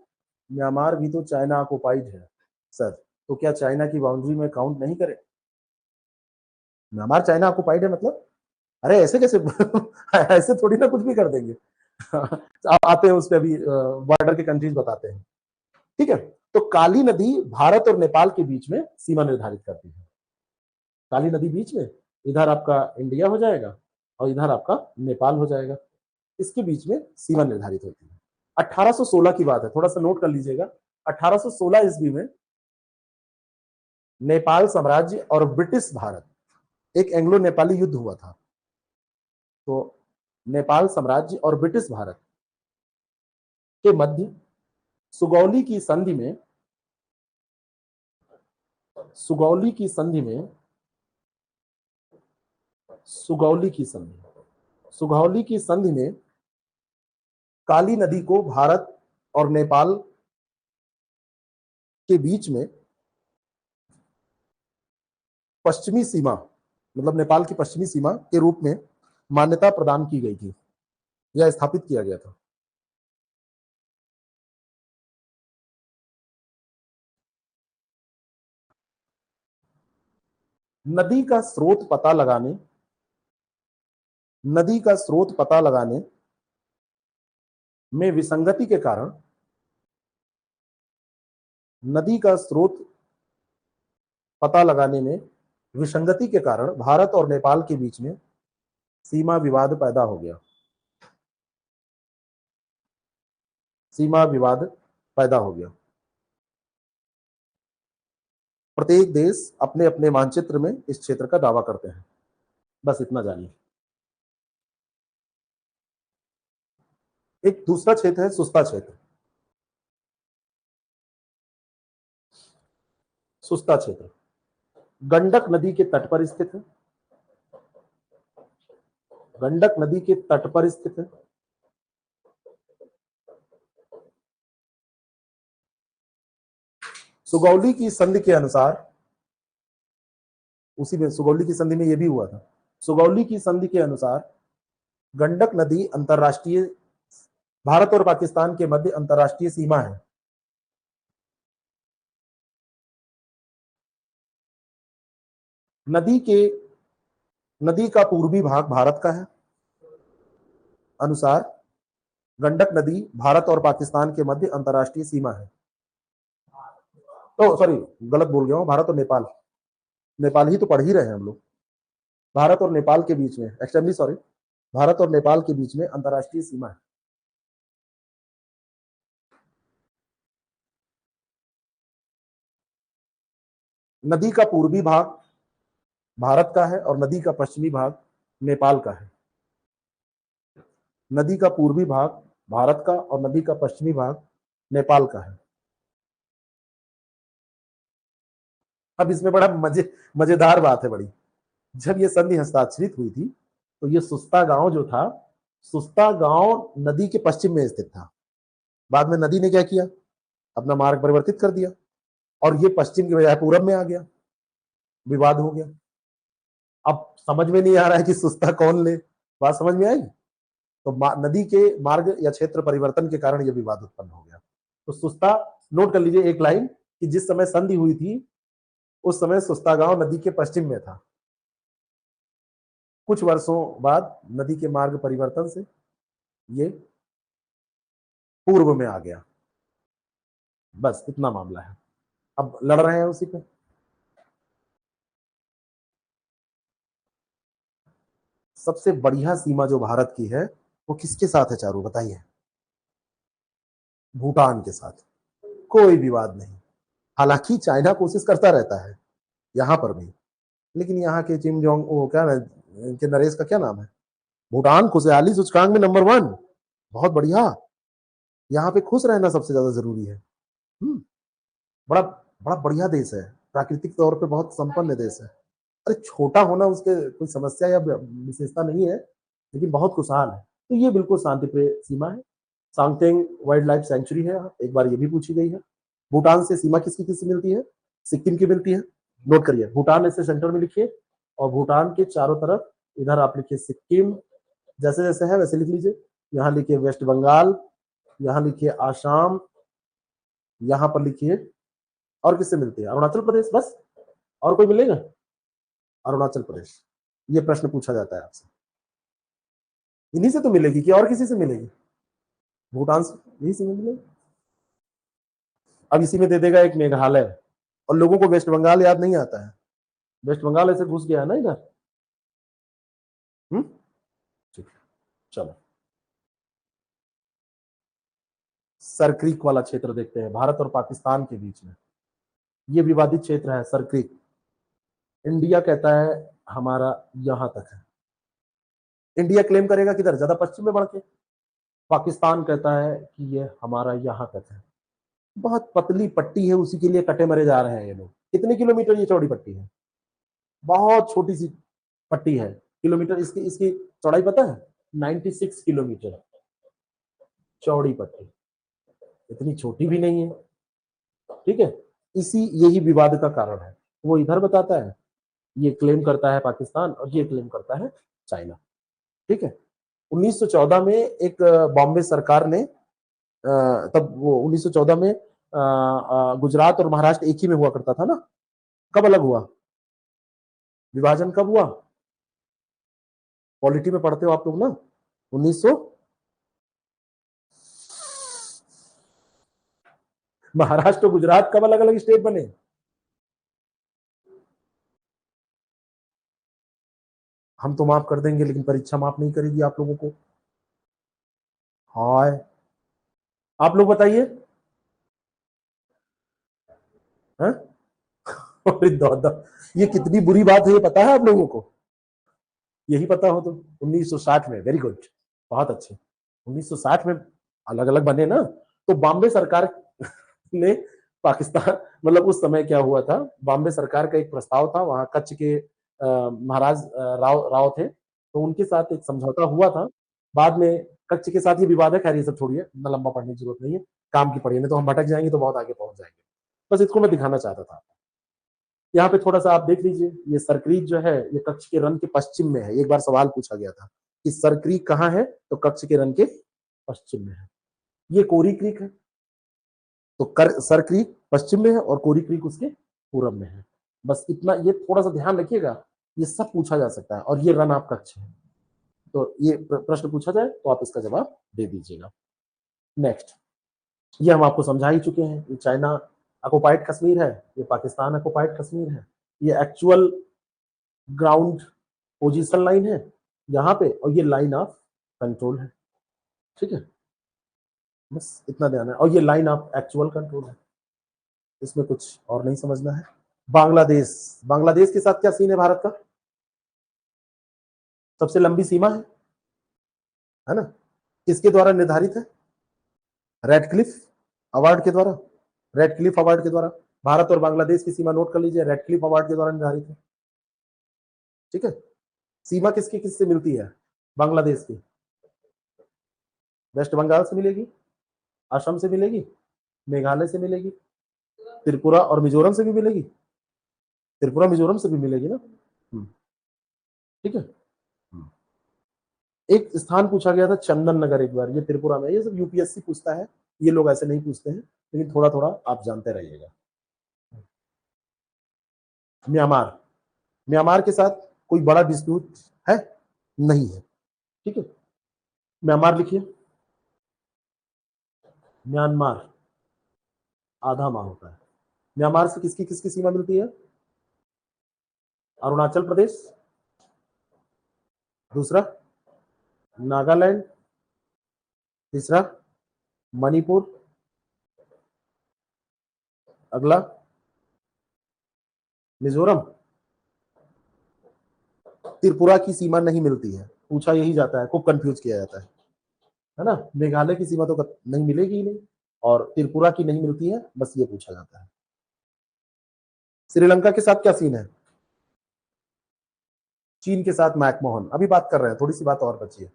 म्यांमार भी तो चाइना ऑक्युपाइड है सर, तो क्या चाइना की बाउंड्री में काउंट नहीं करे? म्यांमार चाइना ऑक्युपाइड है मतलब, अरे ऐसे कैसे ऐसे थोड़ी ना कुछ भी कर देंगे। आप आते हैं उस पर, अभी बॉर्डर के कंट्रीज बताते हैं। ठीक है, तो काली नदी भारत और नेपाल के बीच में सीमा निर्धारित करती है। काली नदी बीच में, इधर आपका इंडिया हो जाएगा और इधर आपका नेपाल हो जाएगा, इसके बीच में सीमा निर्धारित होती है। 1816 की बात है, थोड़ा सा नोट कर लीजिएगा। 1816 ईस्वी में नेपाल साम्राज्य और ब्रिटिश भारत, एक एंग्लो नेपाली युद्ध हुआ था। तो नेपाल साम्राज्य और ब्रिटिश भारत के मध्य सुगौली की संधि में, सुगौली की संधि में, सुगौली की संधि, सुगौली की संधि में काली नदी को भारत और नेपाल के बीच में पश्चिमी सीमा, मतलब नेपाल की पश्चिमी सीमा के रूप में मान्यता प्रदान की गई थी, यह स्थापित किया गया था। नदी का स्रोत पता लगाने, नदी का स्रोत पता लगाने में विसंगति के कारण, नदी का स्रोत पता लगाने में विसंगति के कारण भारत और नेपाल के बीच में सीमा विवाद पैदा हो गया, सीमा विवाद पैदा हो गया। प्रत्येक देश अपने अपने मानचित्र में इस क्षेत्र का दावा करते हैं, बस इतना जानिए। एक दूसरा क्षेत्र है सुस्ता क्षेत्र। सुस्ता क्षेत्र गंडक नदी के तट पर स्थित है, गंडक नदी के तट पर स्थित है। सुगौली की संधि के अनुसार, उसी में सुगौली की संधि में यह भी हुआ था, सुगौली की संधि के अनुसार गंडक नदी अंतरराष्ट्रीय, भारत और पाकिस्तान के मध्य अंतरराष्ट्रीय सीमा है। नदी के, नदी का पूर्वी भाग भारत का है, अनुसार गंडक नदी भारत और पाकिस्तान के मध्य अंतरराष्ट्रीय सीमा है। तो सॉरी, गलत बोल गया हूं, भारत और नेपाल, नेपाल ही तो पढ़ ही रहे हैं हम लोग। भारत और नेपाल के बीच में, एक्सट्रीमली सॉरी, भारत और नेपाल के बीच में अंतरराष्ट्रीय सीमा है। नदी का पूर्वी भाग भारत का है और नदी का पश्चिमी भाग नेपाल का है। नदी का पूर्वी भाग भारत का और नदी का पश्चिमी भाग नेपाल का है। अब इसमें बड़ा मजेदार बात है बड़ी। जब ये संधि हस्ताक्षरित हुई थी तो ये सुस्ता गांव जो था, सुस्ता गांव नदी के पश्चिम में स्थित था। बाद में नदी ने क्या किया, अपना मार्ग परिवर्तित कर दिया और ये पश्चिम की बजाय पूरब में आ गया, विवाद हो गया। अब समझ में नहीं आ रहा है कि सुस्ता कौन ले, बात समझ में आई? तो नदी के मार्ग या क्षेत्र परिवर्तन के कारण यह विवाद उत्पन्न हो गया। तो सुस्ता, नोट कर लीजिए एक लाइन, कि जिस समय संधि हुई थी उस समय सुस्ता गांव नदी के पश्चिम में था। कुछ वर्षों बाद नदी के मार्ग परिवर्तन से ये पूर्व में आ गया। बस इतना मामला है, अब लड़ रहे हैं उसी पे। सबसे बढ़िया सीमा जो भारत की है वो किसके साथ है चारू, बताइए? भूटान के साथ, कोई विवाद नहीं। हालांकि चाइना कोशिश करता रहता है यहाँ पर भी, लेकिन यहाँ के किम जोंग, वो क्या इनके नरेश का क्या नाम है, भूटान खुशहाली सूचकांक में नंबर 1। बहुत बढ़िया। यहाँ पे खुश रहना सबसे ज्यादा जरूरी है। बड़ा बड़ा बढ़िया देश है, प्राकृतिक तौर पे बहुत संपन्न देश है। अरे छोटा होना उसके कोई समस्या या विशेषता नहीं है, लेकिन बहुत खुशहाल है। तो ये बिल्कुल शांति प्रिय सीमा है। सांगतेंग वाइल्ड लाइफ सेंचुरी है, एक बार ये भी पूछी गई है। भूटान से सीमा किसकी किससे मिलती है? सिक्किम की मिलती है। नोट करिए, भूटान ऐसे सेंटर में लिखिए, और भूटान के चारों तरफ इधर आप लिखिए सिक्किम, जैसे जैसे है वैसे लिख लीजिए। यहाँ लिखिए वेस्ट बंगाल, यहाँ लिखिए आसाम, यहाँ पर लिखिए, और किससे मिलती है? अरुणाचल प्रदेश, बस। और कोई मिलेगा? अरुणाचल प्रदेश। ये प्रश्न पूछा जाता है आपसे, इन्हीं से तो मिलेगी कि और किसी से मिलेगी? भूटान से, यही से मिलेगी। अब इसी में दे देगा एक मेघालय, और लोगों को वेस्ट बंगाल याद नहीं आता है। वेस्ट बंगाल ऐसे घुस गया है ना इधर। ठीक है, चलो सरक्रीक वाला क्षेत्र देखते हैं, भारत और पाकिस्तान के बीच में ये विवादित क्षेत्र है सरक्रीक। इंडिया कहता है हमारा यहां तक है। इंडिया क्लेम करेगा किधर, ज्यादा पश्चिम में बढ़ के। पाकिस्तान कहता है कि ये हमारा यहां तक है। बहुत पतली पट्टी है, उसी के लिए कटे मरे जा रहे हैं ये लोग। कितने किलोमीटर ये चौड़ी पट्टी है? बहुत छोटी सी पट्टी है। किलोमीटर इसकी इसकी चौड़ाई पता है? 96 किलोमीटर चौड़ी पट्टी, इतनी छोटी भी नहीं है। ठीक है, इसी यही विवाद का कारण है। वो इधर बताता है, ये क्लेम करता है पाकिस्तान, और ये क्लेम करता है चाइना। ठीक है। 1914 में एक बॉम्बे सरकार ने, तब वो 1914 में गुजरात और महाराष्ट्र एक ही में हुआ करता था ना। कब अलग हुआ? विभाजन कब हुआ? पॉलिटी में पढ़ते हो आप लोग ना, 1900। महाराष्ट्र और गुजरात कब अलग अलग स्टेट बने? हम तो माफ कर देंगे, लेकिन परीक्षा माफ नहीं करेगी आप लोगों को। हाय, आप लोग बताइए। हैं? अरे दादा, ये कितनी बुरी बात है, ये पता है आप लोगों को? यही पता हो तो। 1960 में, वेरी गुड, बहुत अच्छे। 1960 में अलग अलग बने ना। तो बॉम्बे सरकार ने पाकिस्तान, मतलब उस समय क्या हुआ था, बॉम्बे सरकार का एक प्रस्ताव था, वहां कच्छ के महाराज राव राव थे, तो उनके साथ एक समझौता हुआ था। बाद में कच्छ के साथ ये विवाद है, खैर ये सब छोड़िए, इतना लंबा पढ़ने की जरूरत नहीं है। काम की पढ़िए, नहीं तो हम भटक जाएंगे, तो बहुत आगे पहुंच जाएंगे। बस इसको मैं दिखाना चाहता था। यहाँ पे थोड़ा सा आप देख लीजिए, ये सरक्रीक जो है ये कच्छ के रन के पश्चिम में है। एक बार सवाल पूछा गया था कि सरक्रीक कहाँ है, तो कच्छ के रन के पश्चिम में है। ये कोरी क्रीक है, तो सर क्रीक पश्चिम में है और कोरी क्रीक उसके पूरब में है। बस इतना, ये थोड़ा सा ध्यान रखिएगा, ये सब पूछा जा सकता है। और ये रन आपका कच्छ है, तो ये प्रश्न पूछा जाए तो आप इसका जवाब दे दीजिएगा। नेक्स्ट, ये हम आपको समझा ही चुके हैं, ये चाइना ऑक्युपाइड कश्मीर है, ये पाकिस्तान ऑक्युपाइड कश्मीर है। ये एक्चुअल ग्राउंड पोजीशन लाइन है यहाँ पे, और ये लाइन ऑफ कंट्रोल है। ठीक है, बस इतना ध्यान है। और ये लाइन ऑफ एक्चुअल कंट्रोल है, इसमें कुछ और नहीं समझना है। बांग्लादेश, बांग्लादेश के साथ क्या सीन है भारत का? सबसे लंबी सीमा है ना? किसके द्वारा निर्धारित है? रेडक्लिफ अवार्ड के द्वारा। रेडक्लिफ अवार्ड के द्वारा भारत और बांग्लादेश की सीमा नोट कर लीजिए, रेडक्लिफ अवार्ड के द्वारा निर्धारित है। ठीक है, सीमा किसकी किससे मिलती है? बांग्लादेश की वेस्ट बंगाल से मिलेगी, असम से मिलेगी, मेघालय से मिलेगी, त्रिपुरा और मिजोरम से भी मिलेगी। त्रिपुरा मिजोरम से भी मिलेगी ना। ठीक है। एक स्थान पूछा गया था चंदन नगर, एक बार, ये त्रिपुरा में। ये सब यूपीएससी पूछता है, ये लोग ऐसे नहीं पूछते हैं, लेकिन थोड़ा थोड़ा आप जानते रहिएगा। म्यांमार, म्यांमार के साथ कोई बड़ा डिस्प्यूट है? नहीं है। ठीक है, म्यांमार लिखिए, म्यांमार। आधा माह होता है। म्यांमार से किसकी किसकी सीमा मिलती है? अरुणाचल प्रदेश, दूसरा नागालैंड, तीसरा मणिपुर, अगला मिजोरम। त्रिपुरा की सीमा नहीं मिलती है, पूछा यही जाता है, खूब कंफ्यूज किया जाता है ना। मेघालय की सीमा तो नहीं मिलेगी ही नहीं, और त्रिपुरा की नहीं मिलती है, बस ये पूछा जाता है। श्रीलंका के साथ क्या सीन है? चीन के साथ मैकमोहन, अभी बात कर रहे हैं, थोड़ी सी बात और बची है।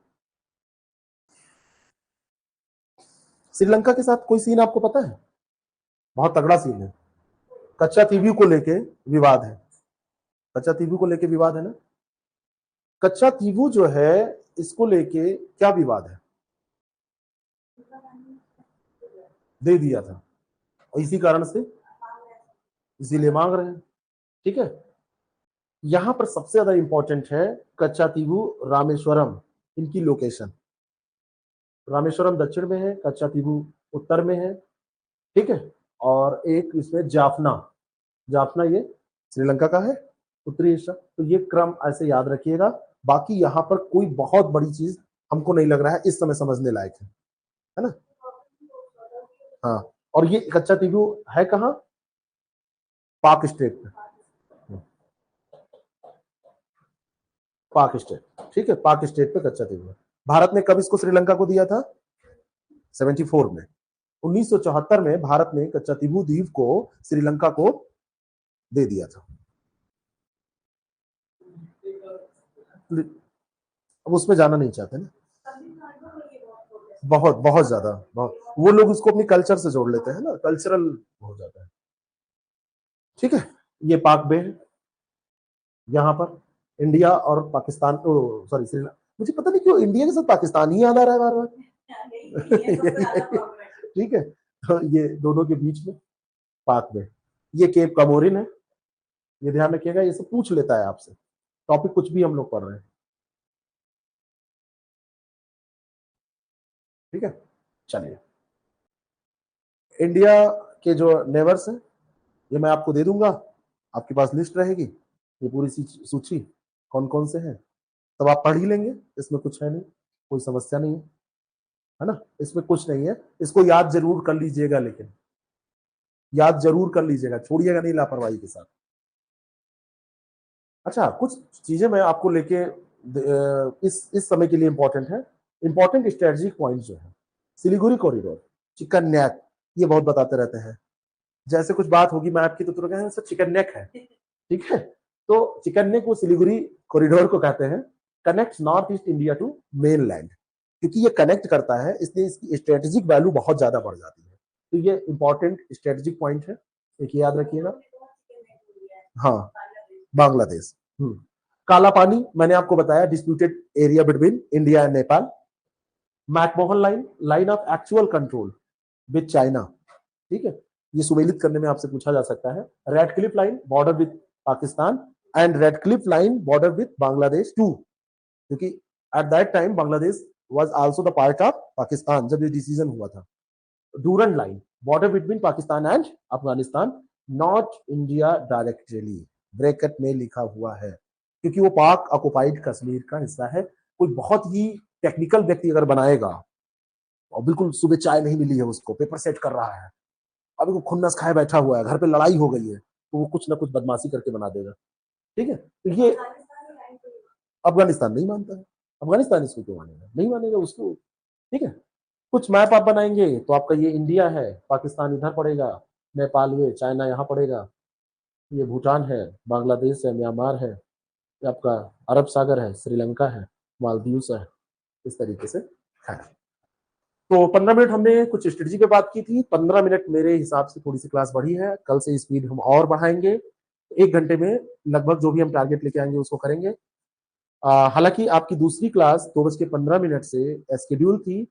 श्रीलंका के साथ कोई सीन आपको पता है? बहुत तगड़ा सीन है। कच्चा तीवू को लेके विवाद है। कच्चा तीवू को लेके विवाद है ना। कच्चा तीवू जो है, इसको लेके क्या विवाद है? दे दिया था, और इसी कारण से इसीलिए मांग रहे हैं। ठीक है, यहां पर सबसे ज्यादा इंपॉर्टेंट है कच्चा तीवू रामेश्वरम, इनकी लोकेशन। रामेश्वरम दक्षिण में है, कच्चा तीवू उत्तर में है। ठीक है, और एक इसमें जाफना, जाफना ये श्रीलंका का है, उत्तरी एशिया। तो ये क्रम ऐसे याद रखिएगा। बाकी यहाँ पर कोई बहुत बड़ी चीज हमको नहीं लग रहा है इस समय समझने लायक है ना। हाँ, और ये कच्चा तीवू है कहाँ? पाक स्टेट में। पाक स्टेट, ठीक है, पाक स्टेट पे कच्चा तीवू है। भारत ने कब इसको श्रीलंका को दिया था? 74 में। 1974 में भारत ने कच्चा तीवू द्वीप को श्रीलंका को दे दिया था। अब उसमें जाना नहीं चाहते ना, बहुत बहुत ज्यादा, बहुत। वो लोग उसको अपनी कल्चर से जोड़ लेते हैं ना, कल्चरल हो जाता है। ठीक है, ये पाक बे है। यहाँ पर इंडिया और पाकिस्तान, सॉरी श्रीलंका, मुझे पता नहीं क्यों इंडिया के साथ पाकिस्तान ही याद आ रहा है बार बार। ठीक है, तो ये दोनों के बीच में पाक बे। ये केप कमोरिन है, ये ध्यान रखिएगा, ये सब पूछ लेता है आपसे, टॉपिक कुछ भी हम लोग पढ़ रहे हैं। ठीक है, चलिए, इंडिया के जो नेवर्स हैं ये मैं आपको दे दूंगा, आपके पास लिस्ट रहेगी, ये पूरी सूची कौन कौन से हैं, तब आप पढ़ ही लेंगे, इसमें कुछ है नहीं, कोई समस्या नहीं है ना, इसमें कुछ नहीं है। इसको याद जरूर कर लीजिएगा, लेकिन याद जरूर कर लीजिएगा, छोड़िएगा नहीं लापरवाही के साथ। अच्छा, कुछ चीजें मैं आपको लेके इस समय के लिए इंपॉर्टेंट है, इंपॉर्टेंट स्ट्रेटेजिक पॉइंट जो है, सिलीगुड़ी कॉरिडोर, चिकन नेक, ये बहुत बताते रहते हैं, जैसे कुछ बात होगी मैं आपकी तो तुरंत सर चिकन नेक है। ठीक है, तो चिकन नेक वो सिलीगुड़ी कॉरिडोर को कहते हैं, connect north east India to mainland, क्योंकि ये कनेक्ट करता है, इसलिए इसकी स्ट्रेटेजिक वैल्यू बहुत ज्यादा बढ़ जाती है। तो ये इंपॉर्टेंट स्ट्रेटेजिक पॉइंट है, एक याद रखिएगा। हाँ, बांग्लादेश। काला पानी मैंने आपको बताया, disputed area between India and Nepal. McMahon line, line of actual control with China. ठीक है, ये सुमेलित करने में आपसे पूछा जा सकता है। Radcliffe line, border with Pakistan, and Radcliffe line border with Bangladesh too, क्योंकि at that time Bangladesh was also the part of Pakistan जब ये डिसीजन हुआ था। Durand line, border between Pakistan and Afghanistan, not India directly, bracket में लिखा हुआ है, क्योंकि वो पाक ऑक्युपाइड कश्मीर का हिस्सा है। कोई बहुत ही टेक्निकल व्यक्ति अगर बनाएगा, और बिल्कुल सुबह चाय नहीं मिली है उसको, पेपर सेट कर रहा है, अभी वो खुन्नस खाए बैठा हुआ है, घर पे लड़ाई हो गई है, तो वो कुछ ना कुछ बदमाशी करके बना देगा। ठीक है, तो ये अफगानिस्तान नहीं मानता है, अफगानिस्तान इसको क्यों मानेगा, नहीं मानेगा उसको। ठीक है, कुछ मैप आप बनाएंगे तो आपका ये इंडिया है, पाकिस्तान इधर पड़ेगा, नेपाल ये, चाइना यहाँ पड़ेगा, ये भूटान है, बांग्लादेश है, म्यांमार है, ये आपका अरब सागर है, श्रीलंका है, मालदीव है, इस तरीके से है। तो 15 मिनट हमने कुछ स्ट्रेटजी पे बात की थी, 15 मिनट मेरे हिसाब से थोड़ी सी क्लास बढ़ी है, कल से स्पीड हम और बढ़ाएंगे, 1 घंटे में लगभग जो भी हम टारगेट लेके आएंगे उसको करेंगे। हालांकि आपकी दूसरी क्लास 2:15 से स्केड्यूल थी,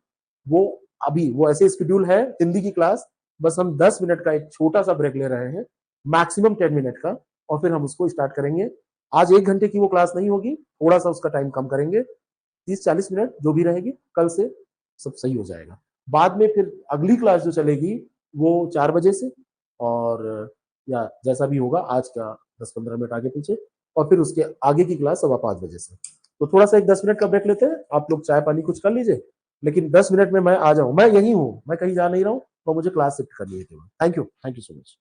वो अभी वो ऐसे स्केड्यूल है हिंदी की क्लास, बस हम 10 मिनट का एक छोटा सा ब्रेक ले रहे हैं, मैक्सिमम 10 मिनट का, और फिर हम उसको स्टार्ट करेंगे। आज 1 घंटे की वो क्लास नहीं होगी, थोड़ा सा उसका टाइम कम करेंगे, 30-40 मिनट जो भी रहेगी, कल से सब सही हो जाएगा। बाद में फिर अगली क्लास जो चलेगी वो 4 बजे से, और या जैसा भी होगा आज का 10-15 मिनट आगे पीछे, और फिर उसके आगे की क्लास 5:15 बजे से। तो थोड़ा सा एक 10 मिनट का ब्रेक लेते हैं, आप लोग चाय पानी कुछ कर लीजिए, लेकिन 10 मिनट में मैं आ जाऊँ, मैं यही हूँ, मैं कहीं जा नहीं रहा हूँ, तो मुझे क्लास शिफ्ट करनी है केवल। Thank you so much.